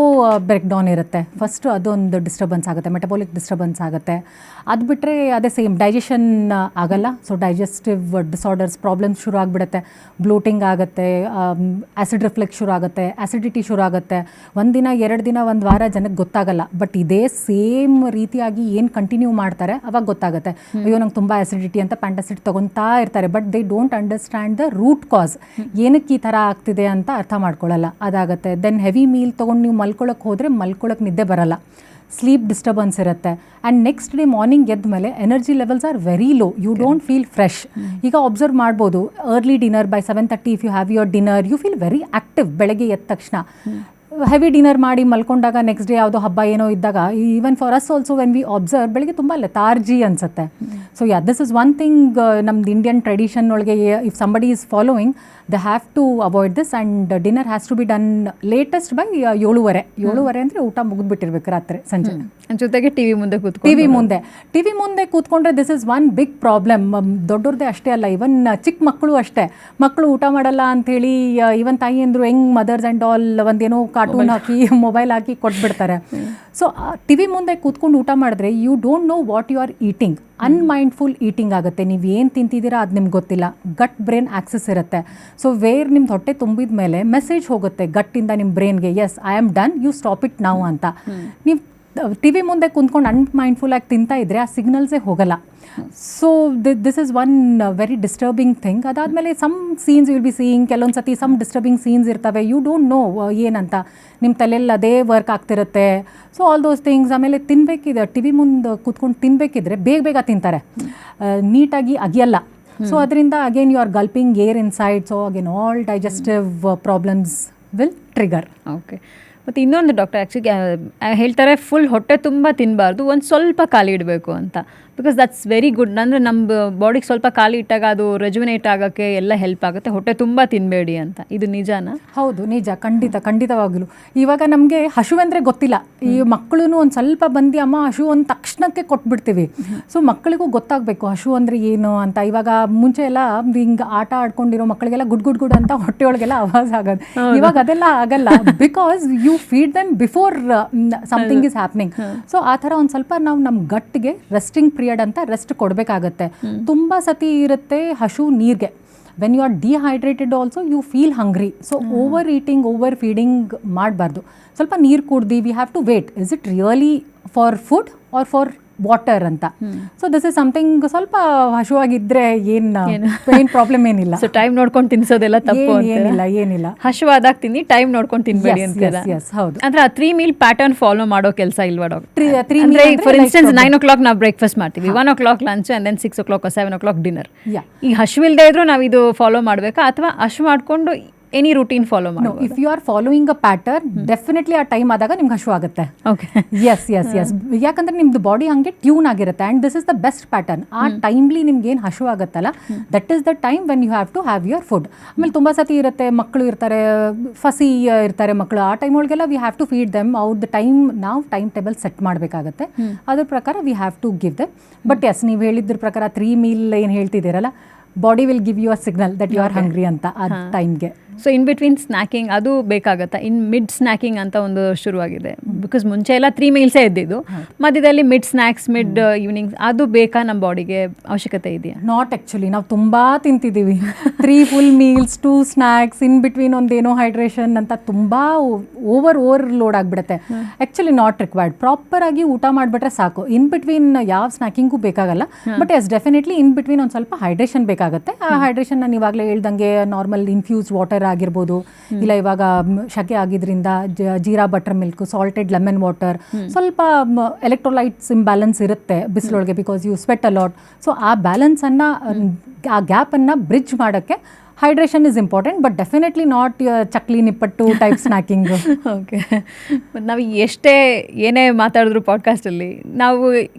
break down ಇರುತ್ತೆ. ಫಸ್ಟು ಅದೊಂದು ಡಿಸ್ಟರ್ಬೆನ್ಸ್ ಆಗುತ್ತೆ, ಮೆಟಬಾಲಿಕ್ ಡಿಸ್ಟರ್ಬೆನ್ಸ್ ಆಗುತ್ತೆ. ಅದು ಬಿಟ್ಟರೆ ಅದೇ ಸೇಮ್ ಡೈಜೆಷನ್ ಆಗಲ್ಲ. ಸೊ ಡೈಜೆಸ್ಟಿವ್ ಡಿಸಾರ್ಡರ್ಸ್ ಪ್ರಾಬ್ಲಮ್ಸ್ ಶುರು ಆಗಿಬಿಡುತ್ತೆ, ಬ್ಲೋಟಿಂಗ್ ಆಗುತ್ತೆ, ಆ್ಯಸಿಡ್ ರಿಫ್ಲೆಕ್ಸ್ ಶುರು ಆಗುತ್ತೆ, ಆ್ಯಸಿಡಿಟಿ ಶುರು ಆಗುತ್ತೆ. ಒಂದಿನ 2 ದಿನ 1 ವಾರ ಜನಕ್ಕೆ ಗೊತ್ತಾಗಲ್ಲ, ಬಟ್ ಇದೇ ಸೇಮ್ ರೀತಿಯಾಗಿ ಏನು ಕಂಟಿನ್ಯೂ ಮಾಡ್ತಾರೆ ಅವಾಗ ಗೊತ್ತಾಗುತ್ತೆ. ಅಯ್ಯೋ ನಂಗೆ ತುಂಬ ಆ್ಯಸಿಡಿಟಿ ಅಂತ ಪ್ಯಾಂಟಾಸಿಡ್ ತೊಗೊತಾ ಇರ್ತಾರೆ, but they don't understand the root cause, ಏನಕ್ಕೆ ಈ ಥರ ಆಗ್ತಿದೆ ಅಂತ ಅರ್ಥ ಮಾಡ್ಕೊಳ್ಳಲ್ಲ. ಅದಾಗುತ್ತೆ. ದೆನ್ ಹೆವಿ ಮೀಲ್ ತೊಗೊಂಡು ನೀವು ಮಲ್ಕೊಳ್ಳೋಕೆ ಹೋದರೆ ಮಲ್ಕೊಳ್ಳೋಕೆ ನಿದ್ದೆ ಬರಲ್ಲ, ಸ್ಲೀಪ್ ಡಿಸ್ಟರ್ಬೆನ್ಸ್ ಇರುತ್ತೆ. ಆ್ಯಂಡ್ ನೆಕ್ಸ್ಟ್ ಡೇ ಮಾರ್ನಿಂಗ್ ಎದ್ದ ಮೇಲೆ energy levels are very low, you don't feel fresh. ಈಗ ಅಬ್ಸರ್ವ್ ಮಾಡ್ಬೋದು, early dinner by 7:30 if you have your dinner you feel very active. ಬೆಳಗ್ಗೆ ಎದ್ದ ತಕ್ಷಣ ಹೆವಿ ಡಿನ್ನರ್ ಮಾಡಿ ಮಲ್ಕೊಂಡಾಗ ನೆಕ್ಸ್ಟ್ ಡೇ ಯಾವುದೋ ಹಬ್ಬ ಏನೋ ಇದ್ದಾಗ, even for us also when we observe ಬೆಳಗ್ಗೆ ತುಂಬ ಲೆಥಾರ್ಜಿ ಅನಿಸುತ್ತೆ. So this is one thing ನಮ್ದು ಇಂಡಿಯನ್ ಟ್ರೆಡಿಷನ್ ಒಳಗೆ, if somebody is following they have to avoid this. And dinner has to be done latest by 7:30 ಅಂದರೆ ಊಟ ಮುಗಿದ್ಬಿಟ್ಟಿರ್ಬೇಕು ರಾತ್ರಿ ಸಂಜೆ. ಜೊತೆಗೆ ಟಿವಿ ಮುಂದೆ ಟಿವಿ ಮುಂದೆ ಕೂತ್ಕೊಂಡ್ರೆ this is one big problem. ದೊಡ್ಡವ್ರದ್ದೇ ಅಷ್ಟೇ ಅಲ್ಲ, ಇವನ್ ಚಿಕ್ಕ ಮಕ್ಕಳು ಅಷ್ಟೇ. ಮಕ್ಕಳು ಊಟ ಮಾಡಲ್ಲ ಅಂಥೇಳಿ ಇವನ್ ತಾಯಿ ಅಂದರು ಹೆಂಗ್ ಮದರ್ಸ್ ಆ್ಯಂಡ್ ಆಲ್ ಒಂದೇನೋ ಕಾರ್ಟೂನ್ ಹಾಕಿ ಮೊಬೈಲ್ ಹಾಕಿ ಕೊಟ್ಬಿಡ್ತಾರೆ. ಸೊ ಟಿವಿ ಮುಂದೆ ಕೂತ್ಕೊಂಡು ಊಟ ಮಾಡಿದ್ರೆ you don't know what you are eating. Unmindful eating ಆಗುತ್ತೆ. ನೀವು ಏನು ತಿಂತಿದ್ದೀರಾ ಅದು ನಿಮ್ಗೆ ಗೊತ್ತಿಲ್ಲ. ಗಟ್ ಬ್ರೈನ್ ಆಕ್ಸೆಸ್ ಇರುತ್ತೆ. ಸೊ ವೇರ್ ನಿಮ್ದು ಹೊಟ್ಟೆ ತುಂಬಿದ ಮೇಲೆ ಮೆಸೇಜ್ ಹೋಗುತ್ತೆ ಗಟ್ಟಿಂದ ನಿಮ್ಮ ಬ್ರೈನ್ಗೆ, yes I am done, you stop it now ಅಂತ. ನೀವು ಟಿವಿ ಮುಂದೆ ಕುಂತ್ಕೊಂಡು ಅನ್ಮೈಂಡ್ಫುಲ್ ಆಗಿ ತಿಂತಾ ಇದ್ರೆ ಆ ಸಿಗ್ನಲ್ಸೇ ಹೋಗಲ್ಲ. So this is one very disturbing thing. ಅದಾದಮೇಲೆ some scenes will be seeing, ಕೆಲವೊಂದು ಸತಿ ಸಮ್ ಡಿಸ್ಟರ್ಬಿಂಗ್ ಸೀನ್ಸ್ ಇರ್ತವೆ, ಯು ಡೋಂಟ್ ನೋ ಏನಂತ, ನಿಮ್ಮ ತಲೆಯಲ್ಲಿ ಅದೇ ವರ್ಕ್ ಆಗ್ತಿರುತ್ತೆ. So all those things. ಆಮೇಲೆ ತಿನ್ನಬೇಕಿದೆ, ಟಿವಿ ಮುಂದೆ ಕೂತ್ಕೊಂಡು ತಿನ್ನಬೇಕಿದ್ರೆ ಬೇಗ ತಿಂತಾರೆ, ನೀಟಾಗಿ ಅಗಿಯಲ್ಲ. ಸೊ ಅದರಿಂದ again you are gulping air inside. So again all digestive problems will trigger. Okay. ಮತ್ತು ಇನ್ನೊಂದು ಡಾಕ್ಟರ್ ಆ್ಯಕ್ಚುಲಿ ಹೇಳ್ತಾರೆ ಫುಲ್ ಹೊಟ್ಟೆ ತುಂಬ ತಿನ್ನಬಾರ್ದು, ಒಂದು ಸ್ವಲ್ಪ ಖಾಲಿ ಇಡಬೇಕು ಅಂತ. Because that's very good. ಅಂದರೆ ನಮ್ಮ ಬಾಡಿಗೆ ಸ್ವಲ್ಪ ಖಾಲಿ ಇಟ್ಟಾಗ ಅದು ರೆಜುವಿನೇಟ್ ಆಗೋಕ್ಕೆ ಎಲ್ಲ ಹೆಲ್ಪ್ ಆಗುತ್ತೆ. ಹೊಟ್ಟೆ ತುಂಬ ತಿನ್ನಬೇಡಿ ಅಂತ. ಇದು ನಿಜಾನಾ? ಹೌದು, ನಿಜ, ಖಂಡಿತವಾಗಲೂ. ಇವಾಗ ನಮಗೆ ಹಶುವೆಂದರೆ ಗೊತ್ತಿಲ್ಲ. ಈ ಮಕ್ಕಳು ಒಂದು ಸ್ವಲ್ಪ ಬಂದು ಅಮ್ಮ ಹಶು ಅಂದ ತಕ್ಷಣಕ್ಕೆ ಕೊಟ್ಬಿಡ್ತೀವಿ. ಸೊ ಮಕ್ಕಳಿಗೂ ಗೊತ್ತಾಗಬೇಕು ಹಶು ಅಂದರೆ ಏನು ಅಂತ. ಇವಾಗ ಮುಂಚೆ ಎಲ್ಲ ಹಿಂಗೆ ಆಟ ಆಡ್ಕೊಂಡಿರೋ ಮಕ್ಕಳಿಗೆಲ್ಲ ಗುಡ್ ಅಂತ ಹೊಟ್ಟೆಯೊಳಗೆಲ್ಲ ಆವಾಜ್ ಆಗೋದು. ಇವಾಗ ಅದೆಲ್ಲ ಆಗಲ್ಲ, because you feed them before something is happening. So ಆ ಥರ ಒಂದು ಸ್ವಲ್ಪ ನಾವು ನಮ್ಮ ಗಟ್ಗೆ ರೆಸ್ಟಿಂಗ್ ಪೀರಿಯಡ್ ಅಂತ ರೆಸ್ಟ್ ಕೊಡಬೇಕಾಗತ್ತೆ. ತುಂಬ ಸತಿ ಇರುತ್ತೆ ಹಶು ನೀರಿಗೆ. When you are dehydrated also you feel hungry. So overeating, overfeeding ಮಾಡಬಾರ್ದು. ಸ್ವಲ್ಪ ನೀರು ಕುಡ್ದು we have to wait, is it really for food or for water ಅಂತ. So this is something. ಸ್ವಲ್ಪ ಹಶುವಾಗಿದ್ರೆ ಏನು ಪ್ರಾಬ್ಲಮ್ ಏನಿಲ್ಲ. ಸೊ ಟೈಮ್ ನೋಡ್ಕೊಂಡು ತಿನ್ಸೋದೆಲ್ಲ ತಪ್ಪು ಏನಿಲ್ಲ. ಹಶುವಾದಾಗ ತಿನ್ನಿ, ಟೈಮ್ ನೋಡ್ಕೊಂಡು ತಿನ್ಬೇಡಿ ಅಂತ. ಹೌದು. ಅಂದ್ರೆ ಆ 3 meal ಪ್ಯಾಟರ್ನ್ ಫಾಲೋ ಮಾಡೋ ಕೆಲಸ ಇಲ್ವಾ doctor? 3 meal for instance 9 o'clock ನಾವು ಬ್ರೇಕ್ಫಾಸ್ಟ್ ಮಾಡ್ತೀವಿ, 1 o'clock lunch and then 6 o'clock 7 o'clock dinner. ಈ ಹಶು ಇಲ್ಲದೆ ಇದ್ರೂ ನಾವು ಇದು ಫಾಲೋ ಮಾಡಬೇಕಾ, ಅಥವಾ ಹಶು ಮಾಡ್ಕೊಂಡು ಎನಿ ರೂಟೀನ್ ಫಾಲೋ ಮಾಡಿ? If you are following a pattern, definitely ಆ ಟೈಮ್ ಆದಾಗ ನಿಮ್ಗೆ ಹಶು ಆಗುತ್ತೆ. ಓಕೆ. ಎಸ್. ಯಾಕಂದ್ರೆ ನಿಮ್ದು ಬಾಡಿ ಹಂಗೆ ಟ್ಯೂನ್ ಆಗಿರುತ್ತೆ. And this is the best pattern. ಆ ಟೈಮ್ಲಿ ನಿಮ್ಗೆ ಏನು ಹಶು ಆಗುತ್ತಲ್ಲ, that is the time when you have to have your food. ಆಮೇಲೆ ತುಂಬ ಸತಿ ಇರುತ್ತೆ, ಮಕ್ಕಳು ಇರ್ತಾರೆ, ಫಸಿ ಇರ್ತಾರೆ ಮಕ್ಕಳು. ಆ ಟೈಮ್ ಒಳಗೆಲ್ಲ we have to feed them. ಅವ್ರದ್ದು ಟೈಮ್ ನಾವು ಟೈಮ್ ಟೇಬಲ್ ಸೆಟ್ ಮಾಡಬೇಕಾಗತ್ತೆ. ಅದ್ರ ಪ್ರಕಾರ we have to give them. But yes, ನೀವು ಹೇಳಿದ್ರ ಪ್ರಕಾರ 3 meal ಏನು ಹೇಳ್ತಿದ್ದೀರಲ್ಲ, body will give you a signal that you are hungry ಅಂತ ಆ ಟೈಮ್ಗೆ. ಸೊ ಇನ್ ಬಿಟ್ವೀನ್ ಸ್ನ್ಯಾಕಿಂಗ್ ಅದು ಬೇಕಾಗತ್ತಾ? ಇನ್ ಮಿಡ್ ಸ್ನ್ಯಾಕಿಂಗ್ ಅಂತ ಒಂದು ಶುರುವಾಗಿದೆ. ಬಿಕಾಸ್ ಮುಂಚೆ ಎಲ್ಲ 3 mealsೇ ಇದ್ದಿದ್ದು, ಮಧ್ಯದಲ್ಲಿ ಮಿಡ್ ಸ್ನ್ಯಾಕ್ಸ್, ಮಿಡ್ ಈವ್ನಿಂಗ್ಸ್, ಅದು ಬೇಕಾ ನಮ್ಮ ಬಾಡಿಗೆ? ಅವಶ್ಯಕತೆ ಇದೆಯಾ? Not actually. ನಾವು ತುಂಬ ತಿಂತಿದ್ದೀವಿ. 3 full meals, 2 snacks, in between ಒಂದೇನೋ ಹೈಡ್ರೇಷನ್ ಅಂತ ತುಂಬ ಓವರ್ ಲೋಡ್ ಆಗಿಬಿಡುತ್ತೆ. Actually not required. ಪ್ರಾಪರ್ ಆಗಿ ಊಟ ಮಾಡಿಬಿಟ್ರೆ ಸಾಕು. ಇನ್ ಬಿಟ್ವೀನ್ ಯಾವ ಸ್ನ್ಯಾಕಿಂಗು ಬೇಕಾಗಲ್ಲ. But yes, definitely in between ಒಂದು ಸ್ವಲ್ಪ ಹೈಡ್ರೇಷನ್ ಬೇಕಾಗುತ್ತೆ. ಆ ಹೈಡ್ರೇಷನ್ ನಾನು ಇವಾಗಲೇ ಹೇಳ್ದಂಗೆ ನಾರ್ಮಲ್ ಇನ್ಫ್ಯೂಸ್ಡ್ ವಾಟರ್ ವಾಟರ್ ಆಗಿರ್ಬೋದು, ಇಲ್ಲ ಇವಾಗ ಶಕೆ ಆಗಿದ್ರಿಂದ jeera buttermilk, salted lemon water, ಸ್ವಲ್ಪ ಎಲೆಕ್ಟ್ರೋಲೈಟ್ಸ್ ಇಂಬ್ಯಾಲೆನ್ಸ್ ಇರುತ್ತೆ ಬಿಸಿಲೊಳಗೆ ಬಿಕಾಸ್ ಯು ಸ್ವೆಟ್ ಅಲಾಟ್. ಸೊ ಆ ಬ್ಯಾಲೆನ್ಸನ್ನು, ಆ ಗ್ಯಾಪನ್ನು ಬ್ರಿಡ್ಜ್ ಮಾಡೋಕ್ಕೆ hydration is important, but definitely not chakli nippattu type snacking. Okay, ನಾವು ಎಷ್ಟೇ ಏನೇ ಮಾತಾಡಿದ್ರು ಪಾಡ್ಕಾಸ್ಟಲ್ಲಿ ನಾವು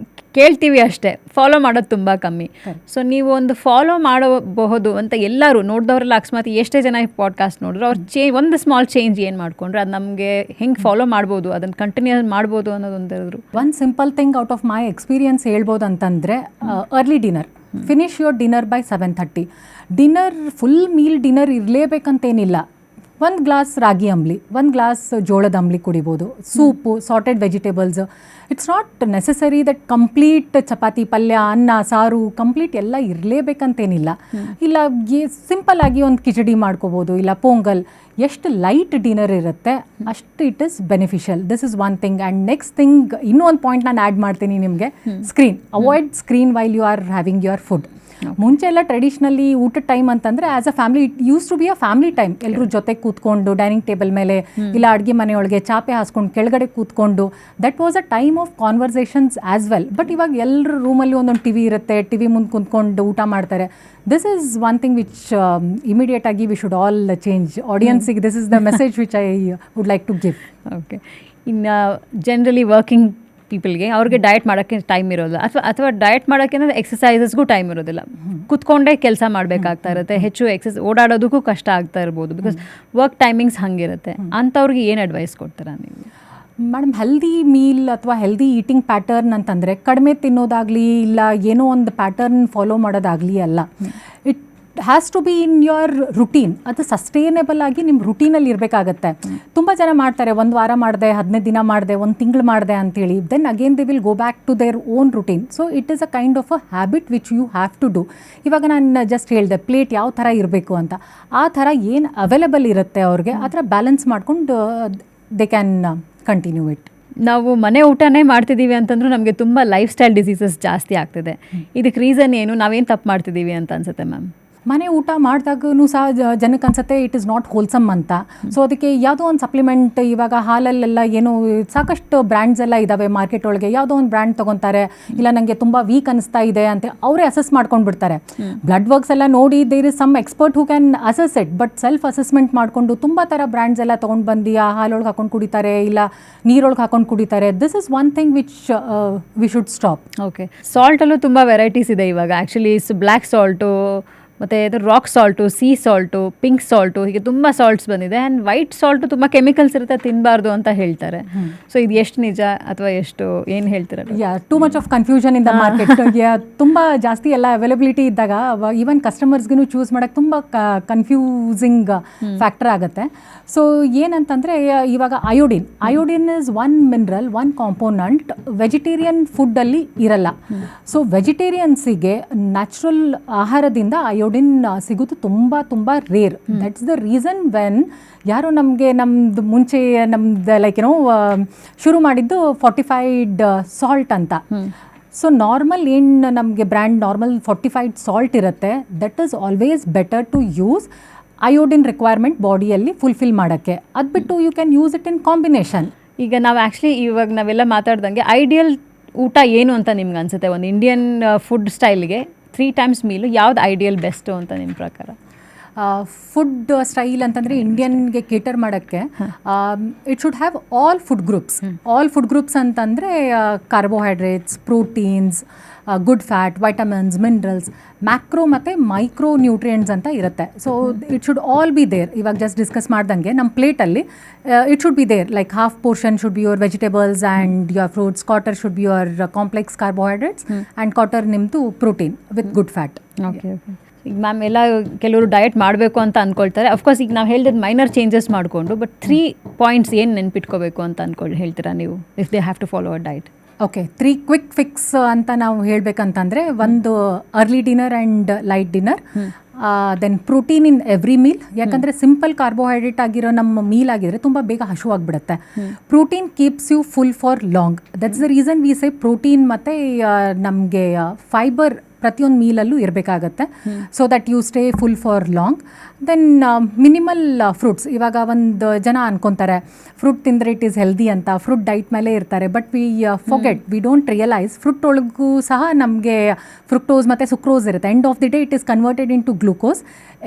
ಕೇಳ್ತೀವಿ ಅಷ್ಟೇ, ಫಾಲೋ ಮಾಡೋದು ತುಂಬ ಕಮ್ಮಿ. ಸೊ ನೀವು ಒಂದು ಫಾಲೋ ಮಾಡಬಹುದು ಅಂತ ಎಲ್ಲರೂ ನೋಡಿದವರೆಲ್ಲ ಅಕಸ್ಮಾತ್ ಎಷ್ಟೇ ಜನ ಪಾಡ್ಕಾಸ್ಟ್ ನೋಡಿದ್ರು ಅವ್ರು ಒಂದು ಸ್ಮಾಲ್ ಚೇಂಜ್ ಏನು ಮಾಡ್ಕೊಂಡ್ರೆ ಅದು ನಮಗೆ ಹೆಂಗೆ ಫಾಲೋ ಮಾಡ್ಬೋದು, ಅದನ್ನು ಕಂಟಿನ್ಯೂ ಮಾಡ್ಬೋದು ಅನ್ನೋದೊಂದು ಹೇಳಿದ್ರು. One simple thing out of my experience ಹೇಳ್ಬೋದು ಅಂತಂದರೆ, early dinner, finish your dinner by 7:30. Dinner full meal dinner ಇರಲೇಬೇಕಂತೇನಿಲ್ಲ. 1 ಗ್ಲಾಸ್ ರಾಗಿ ಅಂಬ್ಲಿ, 1 ಗ್ಲಾಸ್ ಜೋಳದ ಅಂಬ್ಲಿ ಕುಡಿಬೋದು, soup, sauteed vegetables. It's not necessary that complete chapati, palya, anna, ಸಾರು ಕಂಪ್ಲೀಟ್ ಎಲ್ಲ ಇರಲೇಬೇಕಂತೇನಿಲ್ಲ. ಇಲ್ಲ ಸಿಂಪಲ್ ಆಗಿ ಒಂದು ಕಿಚಡಿ ಮಾಡ್ಕೋಬೋದು, ಇಲ್ಲ ಪೊಂಗಲ್. ಎಷ್ಟು ಲೈಟ್ ಡಿನ್ನರ್ ಇರುತ್ತೆ ಅಷ್ಟು it is beneficial. This is one thing. And next thing, ಇನ್ನೂ ಒಂದು ಪಾಯಿಂಟ್ ನಾನು ಆ್ಯಡ್ ಮಾಡ್ತೀನಿ ನಿಮಗೆ. Screen, avoid screen while you are having your food. ಮುಂಚೆ ಎಲ್ಲ ಟ್ರೆಡಿಷ್ನಲಿ ಊಟದ ಟೈಮ್ ಅಂತಂದರೆ as a family it use to be a family time. ಎಲ್ಲರೂ ಜೊತೆ ಕೂತ್ಕೊಂಡು ಡೈನಿಂಗ್ ಟೇಬಲ್ ಮೇಲೆ ಇಲ್ಲ ಅಡುಗೆ ಮನೆಯೊಳಗೆ ಚಾಪೆ ಹಾಸ್ಕೊಂಡು ಕೆಳಗಡೆ ಕೂತ್ಕೊಂಡು, that was a time of conversations as well. But ಇವಾಗ ಎಲ್ಲರ ರೂಮಲ್ಲಿ ಒಂದೊಂದು ಟಿವಿ ಇರುತ್ತೆ, ಟಿವಿ ಮುಂದೆ ಕೂತ್ಕೊಂಡು ಊಟ ಮಾಡ್ತಾರೆ. This is one thing which immediate ಆಗಿ ವಿ ಶುಡ್ ಆಲ್ ಚೇಂಜ್. ಆಡಿಯನ್ಸಿಗೆ this is the message which I would like to give. Okay, ಇನ್ನು ಜನರಲಿ ವರ್ಕಿಂಗ್ ಪೀಪಲ್ಗೆ ಅವ್ರಿಗೆ ಡಯಟ್ ಮಾಡೋಕ್ಕೆ ಟೈಮ್ ಇರೋಲ್ಲ, ಅಥವಾ ಡಯಟ್ ಮಾಡೋಕ್ಕೆ ಅಂದರೆ ಎಕ್ಸಸೈಸಸ್ಗೂ ಟೈಮ್ ಇರೋದಿಲ್ಲ, ಕುತ್ಕೊಂಡೇ ಕೆಲಸ ಮಾಡಬೇಕಾಗ್ತಾ ಇರುತ್ತೆ, ಹೆಚ್ಚು ಓಡಾಡೋದಕ್ಕೂ ಕಷ್ಟ ಆಗ್ತಾ ಇರ್ಬೋದು ಬಿಕಾಸ್ ವರ್ಕ್ ಟೈಮಿಂಗ್ಸ್ ಹಂಗಿರುತ್ತೆ. ಅಂಥವ್ರಿಗೆ ಏನು ಅಡ್ವೈಸ್ ಕೊಡ್ತೀರಾ ನೀವು? ಮೇಡಮ್, ಹೆಲ್ದಿ ಮೀಲ್ ಅಥವಾ ಹೆಲ್ದಿ ಈಟಿಂಗ್ ಪ್ಯಾಟರ್ನ್ ಅಂತಂದರೆ ಕಡಿಮೆ ತಿನ್ನೋದಾಗಲಿ ಇಲ್ಲ ಏನೋ ಒಂದು ಪ್ಯಾಟರ್ನ್ ಫಾಲೋ ಮಾಡೋದಾಗಲಿ ಅಲ್ಲ. It has to be in your routine. ಅದು ಸಸ್ಟೈನೇಬಲ್ ಆಗಿ ನಿಮ್ಮ ರುಟೀನಲ್ಲಿ ಇರಬೇಕಾಗತ್ತೆ. ತುಂಬ ಜನ ಮಾಡ್ತಾರೆ, 1 ವಾರ ಮಾಡಿದೆ, 15 ದಿನ ಮಾಡಿದೆ, 1 ತಿಂಗಳು ಮಾಡಿದೆ ಅಂತೇಳಿ, then again they will go back to their own routine. So it is a kind of a habit which you have to do. ಇವಾಗ ನಾನು ಜಸ್ಟ್ ಹೇಳಿದೆ ಪ್ಲೇಟ್ ಯಾವ ಥರ ಇರಬೇಕು ಅಂತ, ಆ ಥರ ಏನು ಅವೈಲೇಬಲ್ ಇರುತ್ತೆ ಅವ್ರಿಗೆ ಆ ಥರ ಬ್ಯಾಲೆನ್ಸ್ ಮಾಡ್ಕೊಂಡು ದೇ ಕ್ಯಾನ್ ಕಂಟಿನ್ಯೂ ಇಟ್. ನಾವು ಮನೆ ಊಟನೇ ಮಾಡ್ತಿದ್ದೀವಿ ಅಂತಂದ್ರೂ ನಮಗೆ ತುಂಬ ಲೈಫ್ ಸ್ಟೈಲ್ ಡಿಸೀಸಸ್ ಜಾಸ್ತಿ ಆಗ್ತಿದೆ. ಇದಕ್ಕೆ ರೀಸನ್ ಏನು, ನಾವೇನು ತಪ್ಪು ಮಾಡ್ತಿದ್ದೀವಿ ಅಂತ ಅನ್ಸುತ್ತೆ ಮ್ಯಾಮ್? ಮನೆ ಊಟ ಮಾಡಿದಾಗೂ ಸಹ ಜನಕ್ಕೆ ಅನ್ಸುತ್ತೆ ಇಟ್ ಇಸ್ ನಾಟ್ ಹೋಲ್ಸಮ್ ಅಂತ. ಸೊ ಅದಕ್ಕೆ ಯಾವುದೋ ಒಂದು ಸಪ್ಲಿಮೆಂಟ್, ಇವಾಗ ಹಾಲಲ್ಲೆಲ್ಲ ಏನೋ ಸಾಕಷ್ಟು ಬ್ರ್ಯಾಂಡ್ಸ್ ಎಲ್ಲ ಇದ್ದಾವೆ ಮಾರ್ಕೆಟ್ ಒಳಗೆ, ಯಾವುದೋ ಒಂದು ಬ್ರ್ಯಾಂಡ್ ತೊಗೊತಾರೆ, ಇಲ್ಲ ನನಗೆ ತುಂಬ ವೀಕ್ ಅನಿಸ್ತಾ ಇದೆ ಅಂತ ಅವರೇ ಅಸೆಸ್ ಮಾಡ್ಕೊಂಡು ಬಿಡ್ತಾರೆ. ಬ್ಲಡ್ ವರ್ಕ್ಸ್ ಎಲ್ಲ ನೋಡಿ there is some expert who can assess it, but self assessment ಮಾಡಿಕೊಂಡು ತುಂಬ ಥರ ಬ್ರ್ಯಾಂಡ್ಸ್ ಎಲ್ಲ ತೊಗೊಂಡು ಬಂದು ಆ ಹಾಲೊಳಗೆ ಹಾಕೊಂಡು ಕುಡಿತಾರೆ, ಇಲ್ಲ ನೀರೊಳಗೆ ಹಾಕೊಂಡು ಕುಡಿತಾರೆ. This is one thing which we should stop. Okay, ಸಾಲ್ಟಲ್ಲೂ ತುಂಬ ವೆರೈಟೀಸ್ ಇದೆ ಇವಾಗ. ಆ್ಯಕ್ಚುಲಿ ಬ್ಲ್ಯಾಕ್ ಸಾಲ್ಟು, ಮತ್ತು ಇದು rock salt, sea salt, pink salt, ಹೀಗೆ ತುಂಬ ಸಾಲ್ಟ್ಸ್ ಬಂದಿದೆ. ಆ್ಯಂಡ್ ವೈಟ್ ಸಾಲ್ಟು ತುಂಬ ಕೆಮಿಕಲ್ಸ್ ಇರುತ್ತೆ, ತಿನ್ನಬಾರ್ದು ಅಂತ ಹೇಳ್ತಾರೆ. ಸೊ ಇದು ಎಷ್ಟು ನಿಜ ಅಥವಾ ಎಷ್ಟು, ಏನು ಹೇಳ್ತೀರ? Too much of confusion in the market. ತುಂಬ ಜಾಸ್ತಿ ಎಲ್ಲ ಅವೈಲಬಿಲಿಟಿ ಇದ್ದಾಗ ಈವನ್ ಕಸ್ಟಮರ್ಸ್ಗೂ ಚೂಸ್ ಮಾಡೋಕ್ಕೆ ತುಂಬ ಕನ್ಫ್ಯೂಸಿಂಗ್ ಫ್ಯಾಕ್ಟರ್ ಆಗುತ್ತೆ. ಸೊ ಏನಂತಂದರೆ ಇವಾಗ iodine is one mineral, one component vegetarian ಫುಡ್ಡಲ್ಲಿ ಇರಲ್ಲ. ಸೊ ವೆಜಿಟೇರಿಯನ್ಸಿಗೆ ನ್ಯಾಚುರಲ್ ಆಹಾರದಿಂದ ಅಯೋಡಿನ್ ಸಿಗೋದು ತುಂಬ rare. That's the reason when ಯಾರು ನಮ್ಮದು ಮುಂಚೆ ಲೈಕ್ ಏನೋ ಶುರು ಮಾಡಿದ್ದು ಫಾರ್ಟಿಫೈಡ್ ಸಾಲ್ಟ್ ಅಂತ. ಸೊ ನಾರ್ಮಲ್ ಏನು ನಮಗೆ ಬ್ರ್ಯಾಂಡ್ ನಾರ್ಮಲ್ ಫಾರ್ಟಿಫೈಡ್ ಸಾಲ್ಟ್ ಇರುತ್ತೆ, that is always better to use iodine requirement ಬಾಡಿಯಲ್ಲಿ ಫುಲ್ಫಿಲ್ ಮಾಡೋಕ್ಕೆ. ಅದು ಬಿಟ್ಟು you can use it in combination. ಈಗ ನಾವು ಆ್ಯಕ್ಚುಲಿ ಇವಾಗ ನಾವೆಲ್ಲ ಮಾತಾಡ್ದಂಗೆ ಐಡಿಯಲ್ ಊಟ ಏನು ಅಂತ ನಿಮ್ಗೆ ಅನಿಸುತ್ತೆ? ಒಂದು ಇಂಡಿಯನ್ ಫುಡ್ ಸ್ಟೈಲ್ಗೆ 3 times ಮೀಲು ಯಾವ್ದು ಐಡಿಯಲ್ ಬೆಸ್ಟು ಅಂತ ನಿಮ್ಮ ಪ್ರಕಾರ? ಫುಡ್ ಸ್ಟೈಲ್ ಅಂತಂದರೆ ಇಂಡಿಯನ್ಗೆ ಕೇಟರ್ ಮಾಡೋಕ್ಕೆ it should have all food groups ಅಂತಂದರೆ carbohydrates, proteins, good fat, vitamins, minerals, macro ಮತ್ತು ಮೈಕ್ರೋ ನ್ಯೂಟ್ರಿಯೆಂಟ್ಸ್ ಅಂತ ಇರುತ್ತೆ. So it should all be there. ಇವಾಗ ಜಸ್ಟ್ ಡಿಸ್ಕಸ್ ಮಾಡ್ದಂಗೆ ನಮ್ಮ ಪ್ಲೇಟಲ್ಲಿ it should be there, like half portion should be your vegetables and your fruits, quarter should be your complex carbohydrates and quarter ನಿಮ್ಮದು protein with good fat. Okay. ಈಗ ಮ್ಯಾಮ್ ಎಲ್ಲ ಕೆಲವರು ಡಯಟ್ ಮಾಡಬೇಕು ಅಂತ ಅಂದ್ಕೊಳ್ತಾರೆ. ಅಫ್ಕೋರ್ಸ್ ಈಗ ನಾವು ಹೇಳಿದ ಮೈನರ್ ಚೇಂಜಸ್ ಮಾಡಿಕೊಂಡು, ಬಟ್ 3 points ಏನು ನೆನ್ಪಿಟ್ಕೋಬೇಕು ಅಂತ ಹೇಳ್ತೀರಾ ನೀವು, if they have to follow a diet? Okay, 3 quick fix ಅಂತ ನಾವು ಹೇಳಬೇಕಂತಂದರೆ, ಒಂದು early dinner and light dinner, then protein in every meal. ಯಾಕಂದರೆ ಸಿಂಪಲ್ ಕಾರ್ಬೋಹೈಡ್ರೇಟ್ ಆಗಿರೋ ನಮ್ಮ ಮೀಲ್ ಆಗಿದ್ರೆ ತುಂಬ ಬೇಗ ಹಶುವಾಗಿಬಿಡುತ್ತೆ. Protein keeps you full for long. That's the reason we say protein ಮತ್ತು ನಮಗೆ ಫೈಬರ್ ಪ್ರತಿಯೊಂದು ಮೀಲಲ್ಲೂ ಇರಬೇಕಾಗತ್ತೆ so that you stay full for long. Then minimal fruits. ಇವಾಗ ಒಂದು ಜನ ಅನ್ಕೊತಾರೆ ಫ್ರೂಟ್ ತಿಂದರೆ ಇಟ್ ಈಸ್ ಹೆಲ್ದಿ ಅಂತ, ಫ್ರೂಟ್ ಡೈಟ್ ಮೇಲೆ ಇರ್ತಾರೆ. But we forget, we don't realise fruit ಒಳಗೂ ಸಹ ನಮಗೆ ಫ್ರುಕ್ಟೋಸ್ ಮತ್ತು ಸುಕ್ರೋಸ್ ಇರುತ್ತೆ. End of the day it is converted into glucose.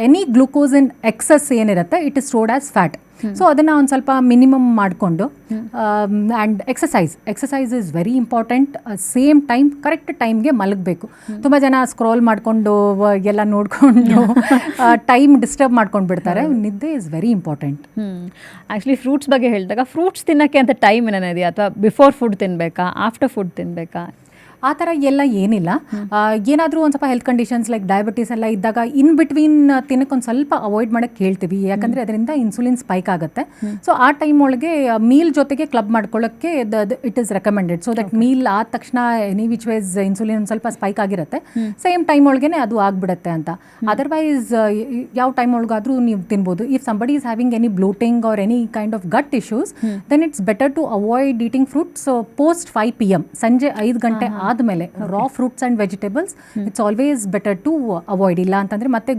Any glucose in excess ಏನಿರುತ್ತೆ it is stored as fat. So ಅದನ್ನು ಒಂದು ಸ್ವಲ್ಪ ಮಿನಿಮಮ್ ಮಾಡಿಕೊಂಡು and exercise is very important. Same time correct ಟೈಮ್ಗೆ ಮಲಗಬೇಕು. ತುಂಬ ಜನ ಸ್ಕ್ರಾಲ್ ಮಾಡಿಕೊಂಡು ಎಲ್ಲ ನೋಡಿಕೊಂಡು ಟೈಮ್ ಡಿಸ್ಟರ್ಬ್ ಮಾಡ್ಕೊಂಡು ಬಿಡ್ತಾರೆ. ನಿದ್ದೆ is very important. Actually fruits ಬಗ್ಗೆ ಹೇಳಿದಾಗ ಫ್ರೂಟ್ಸ್ ತಿನ್ನೋಕ್ಕೆ ಅಂತ ಟೈಮ್ ಏನಿದೆಯಾ, ಅಥವಾ ಬಿಫೋರ್ ಫುಡ್ ತಿನ್ನಬೇಕಾ, ಆಫ್ಟರ್ ಫುಡ್ ತಿನ್ನಬೇಕಾ? ಆ ಥರ ಎಲ್ಲ ಏನಿಲ್ಲ. ಏನಾದರೂ ಒಂದು ಸ್ವಲ್ಪ ಹೆಲ್ತ್ ಕಂಡೀಷನ್ಸ್ ಲೈಕ್ ಡಯಾಬಿಟೀಸ್ ಎಲ್ಲ ಇದ್ದಾಗ ಇನ್ ಬಿಟ್ವೀನ್ ತಿನ್ನಕ್ಕೆ ಒಂದು ಸ್ವಲ್ಪ ಅವಾಯ್ಡ್ ಮಾಡೋಕ್ಕೆ ಹೇಳ್ತೀವಿ. ಯಾಕಂದರೆ ಅದರಿಂದ ಇನ್ಸುಲಿನ್ ಸ್ಪೈಕ್ ಆಗುತ್ತೆ. ಸೊ ಆ ಟೈಮ್ ಒಳಗೆ ಮೀಲ್ ಜೊತೆಗೆ ಕ್ಲಬ್ ಮಾಡ್ಕೊಳ್ಳೋಕ್ಕೆ it is recommended. So that meal ಆದ ತಕ್ಷಣ ಎನಿ ವಿಚ್ ವೈಸ್ ಇನ್ಸುಲಿನ್ ಒಂದು ಸ್ವಲ್ಪ ಸ್ಪೈಕ್ ಆಗಿರುತ್ತೆ, ಸೇಮ್ ಟೈಮ್ ಒಳಗೆ ಅದು ಆಗಿಬಿಡುತ್ತೆ ಅಂತ. ಅದರ್ವೈಸ್ ಯಾವ ಟೈಮ್ ಒಳಗಾದರೂ ನೀವು ತಿನ್ಬೋದು. If somebody is having any bloating or any kind of gut issues then it's better to avoid eating fruits post 5 PM, ಸಂಜೆ 5 ಗಂಟೆ ಆದಮೇಲೆ raw fruits and vegetables it's always better to avoid. ಇಲ್ಲ ಅಂತಂದರೆ ಮತ್ತೆ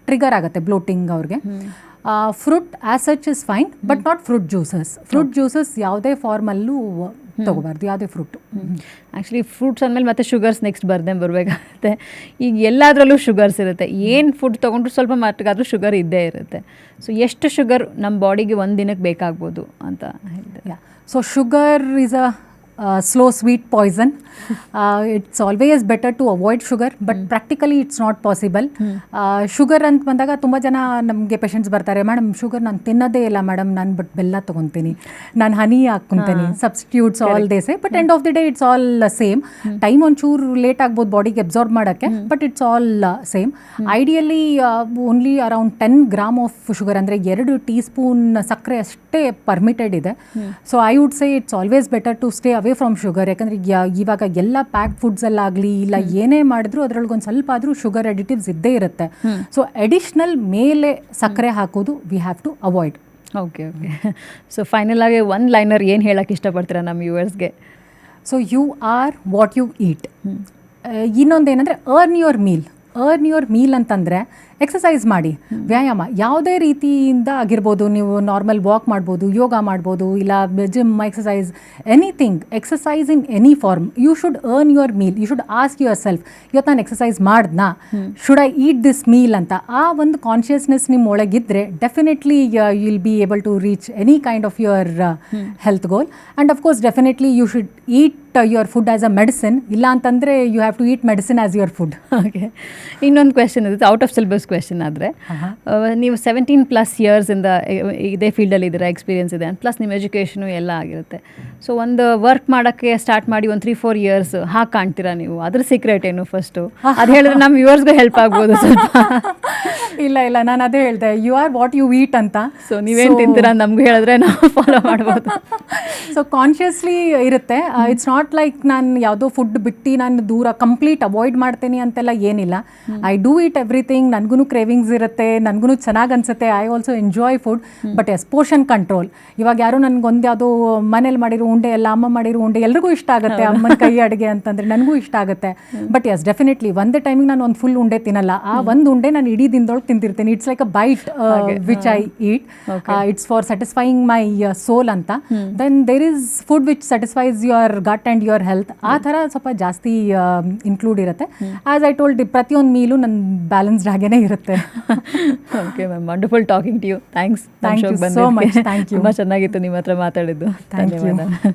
ಟ್ರಿಗರ್ ಆಗುತ್ತೆ ಬ್ಲೋಟಿಂಗ್ ಅವ್ರಿಗೆ. Fruit as such is fine, but not fruit juices. Fruit juices ಯಾವುದೇ ಫಾರ್ಮಲ್ಲೂ ತೊಗೋಬಾರ್ದು, ಯಾವುದೇ ಫ್ರೂಟು. ಆ್ಯಕ್ಚುಲಿ ಫ್ರೂಟ್ಸ್ ಅಂದಮೇಲೆ ಮತ್ತೆ ಶುಗರ್ಸ್ ನೆಕ್ಸ್ಟ್ ಬರಬೇಕಾಗುತ್ತೆ. ಈಗ ಎಲ್ಲದರಲ್ಲೂ ಶುಗರ್ಸ್ ಇರುತ್ತೆ. ಏನು ಫುಡ್ ತೊಗೊಂಡ್ರು ಸ್ವಲ್ಪ ಮಟ್ಟಿಗಾದರೂ ಶುಗರ್ ಇದ್ದೇ ಇರುತ್ತೆ. ಸೊ ಎಷ್ಟು ಶುಗರ್ ನಮ್ಮ ಬಾಡಿಗೆ ಒಂದು ದಿನಕ್ಕೆ ಬೇಕಾಗ್ಬೋದು ಅಂತ ಹೇಳಿದೆ. So sugar is a slow sweet poison. It's always better to avoid sugar, but practically it's not possible. Sugar ಅಂತ ಬಂದಾಗ ತುಂಬ ಜನ ನಮಗೆ ಪೇಷಂಟ್ಸ್ ಬರ್ತಾರೆ, ಮೇಡಮ್ ಶುಗರ್ ನಾನು ತಿನ್ನೋದೇ ಇಲ್ಲ ಮೇಡಮ್, ನಾನು ಬಟ್ ಬೆಲ್ಲ ತೊಗೊತೀನಿ, ನಾನು ಹನಿ ಹಾಕ್ಕೊತೀನಿ, substitutes all they say. But end of the day it's all same. Time ಒಂಚೂರು ಲೇಟ್ ಆಗ್ಬೋದು ಬಾಡಿಗೆ ಅಬ್ಸಾರ್ಬ್ ಮಾಡೋಕ್ಕೆ, but it's all same. Ideally only around 10 gram of sugar, ಅಂದರೆ 2 ಟೀಸ್ಪೂನ್ ಸಕ್ಕರೆ ಅಷ್ಟೇ ಪರ್ಮಿಟೆಡ್ ಇದೆ. So I would say it's always better to stay away from sugar. ಯಾಕಂದರೆ ಇವಾಗ ಎಲ್ಲ ಪ್ಯಾಕ್ಡ್ ಫುಡ್ಸಲ್ಲಾಗಲಿ ಇಲ್ಲ ಏನೇ ಮಾಡಿದ್ರು ಅದರೊಳಗೊಂದು ಸ್ವಲ್ಪ ಆದರೂ ಶುಗರ್ ಅಡಿಟಿವ್ಸ್ ಇದ್ದೇ ಇರುತ್ತೆ. ಸೊ ಅಡಿಷ್ನಲ್ ಮೇಲೆ ಸಕ್ಕರೆ ಹಾಕೋದು we have to avoid. Okay. So final ಆಗಿ ಒಂದು ಲೈನರ್ ಏನು ಹೇಳಕ್ಕೆ ಇಷ್ಟಪಡ್ತೀರಾ ನಮ್ಮ ವ್ಯೂವರ್ಸ್ಗೆ? So you are what you eat. ಇನ್ನೊಂದೇನೆಂದರೆ ಅರ್ನ್ ಯುವರ್ ಮೀಲ್ ಅಂತಂದರೆ ಎಕ್ಸಸೈಸ್ ಮಾಡಿ, ವ್ಯಾಯಾಮ ಯಾವುದೇ ರೀತಿಯಿಂದ ಆಗಿರ್ಬೋದು. ನೀವು ನಾರ್ಮಲ್ ವಾಕ್ ಮಾಡ್ಬೋದು, ಯೋಗ ಮಾಡ್ಬೋದು, ಇಲ್ಲ gym exercise, anything. Exercise in any form. You should earn your meal. You should ask yourself, ಇವತ್ತು ನಾನು ಎಕ್ಸಸೈಸ್ ಮಾಡ್ದನಾ, should I eat this meal ಅಂತ. ಆ ಒಂದು ಕಾನ್ಷಿಯಸ್ನೆಸ್ ನಿಮ್ಮ ಒಳಗಿದ್ರೆ definitely you will be able to reach any kind of your health goal. And of course definitely you should eat your food as a medicine. ಇಲ್ಲ ಅಂತಂದರೆ you have to eat medicine as your food. Okay. ಇನ್ನೊಂದು ಕ್ವೆಶನ್ ಇದೆ, ಔಟ್ ಆಫ್ ಸಿಲೆಬಸ್ ಕ್ವೆಶನ್ ಆದರೆ, ನೀವು 17+ ಇಯರ್ಸಿಂದ ಇದೇ ಫೀಲ್ಡಲ್ಲಿ ಇದ್ದೀರಾ, ಎಕ್ಸ್ಪೀರಿಯನ್ಸ್ ಇದೆ, ಆ್ಯಂಡ್ ಪ್ಲಸ್ ನಿಮ್ಮ ಎಜುಕೇಷನು ಎಲ್ಲ ಆಗಿರುತ್ತೆ. ಸೊ ಒಂದು ವರ್ಕ್ ಮಾಡೋಕ್ಕೆ ಸ್ಟಾರ್ಟ್ ಮಾಡಿ ಒಂದು 3-4 ಇಯರ್ಸ್ ಹಾಗೆ ಕಾಣ್ತೀರಾ ನೀವು. ಅದ್ರ ಸೀಕ್ರೆಟ್ ಏನು ಫಸ್ಟು ಅದು ಹೇಳಿದ್ರೆ ನಮ್ಮ ವ್ಯೂವರ್ಸ್ಗೂ ಹೆಲ್ಪ್ ಆಗ್ಬೋದು ಸ್ವಲ್ಪ. ಇಲ್ಲ ನಾನು ಅದೇ ಹೇಳಿದೆ, you are what you eat ಅಂತ. ಸೊ ನೀವೇನು ತಿಂತೀರಾ ನಮಗೂ ಹೇಳಿದ್ರೆ ನಾವು ಫಾಲೋ ಮಾಡ್ಬೋದು. ಸೊ ಕಾನ್ಷಿಯಸ್ಲಿ ಇರುತ್ತೆ. ಇಟ್ಸ್ ನಾಟ್ ಲೈಕ್ ನಾನು ಯಾವುದೋ ಫುಡ್ ಬಿಟ್ಟು ನಾನು ದೂರ ಕಂಪ್ಲೀಟ್ ಅವಾಯ್ಡ್ ಮಾಡ್ತೀನಿ ಅಂತೆಲ್ಲ ಏನಿಲ್ಲ. I do eat everything. ನನಗೂ ಕ್ರೇವಿಂಗ್ಸ್ ಇರುತ್ತೆ, ನನಗೂ ಚೆನ್ನಾಗಿ ಅನಿಸುತ್ತೆ. I also enjoy food, but yes portion control. ಇವಾಗ ಯಾರೋ ನನಗೊಂದು ಯಾವುದೋ ಮನೇಲಿ ಮಾಡಿರೋ ಉಂಡೆ ಎಲ್ಲ ಅಮ್ಮ ಮಾಡಿರೋ ಉಂಡೆ ಎಲ್ರಿಗೂ ಇಷ್ಟ ಆಗುತ್ತೆ, ಅಮ್ಮನ ಕೈ ಅಡುಗೆ ಅಂತಂದರೆ ನನಗೂ ಇಷ್ಟ ಆಗುತ್ತೆ. ಬಟ್ ಎಸ್ ಡೆಫಿನೆಟ್ಲಿ ಒಂದೇ ಟೈಮಿಗೆ ನಾನು ಒಂದು ಫುಲ್ ಉಂಡೆ ತಿನ್ನಲ್ಲ. ಆ ಒಂದು ಉಂಡೆ ನಾನು ಇಡೀ ದಿನದೊಳಗೆ ತಿಂತಿರ್ತೀನಿ. It's like a bite which I eat. It's for satisfying my soul ಅಂತ. Then there is food which satisfies your gut and your health. ಆ ಥರ ಸ್ವಲ್ಪ ಜಾಸ್ತಿ ಇನ್ಕ್ಲೂಡ್ ಇರುತ್ತೆ. ಆ್ಯಸ್ ಐ ಟೋಲ್ಡ್, ಪ್ರತಿಯೊಂದು ಮೀಲು ನನ್ನ ಬ್ಯಾಲೆನ್ಸ್ಡ್ ಆಗೇ ಇರುತ್ತೆ. Okay ma'am, wonderful talking to you. Thanks so much. Thank you. ತುಂಬ ಚೆನ್ನಾಗಿತ್ತು ನಿಮ್ಮ ಹತ್ರ ಮಾತಾಡಿದ್ದು. ಧನ್ಯವಾದ.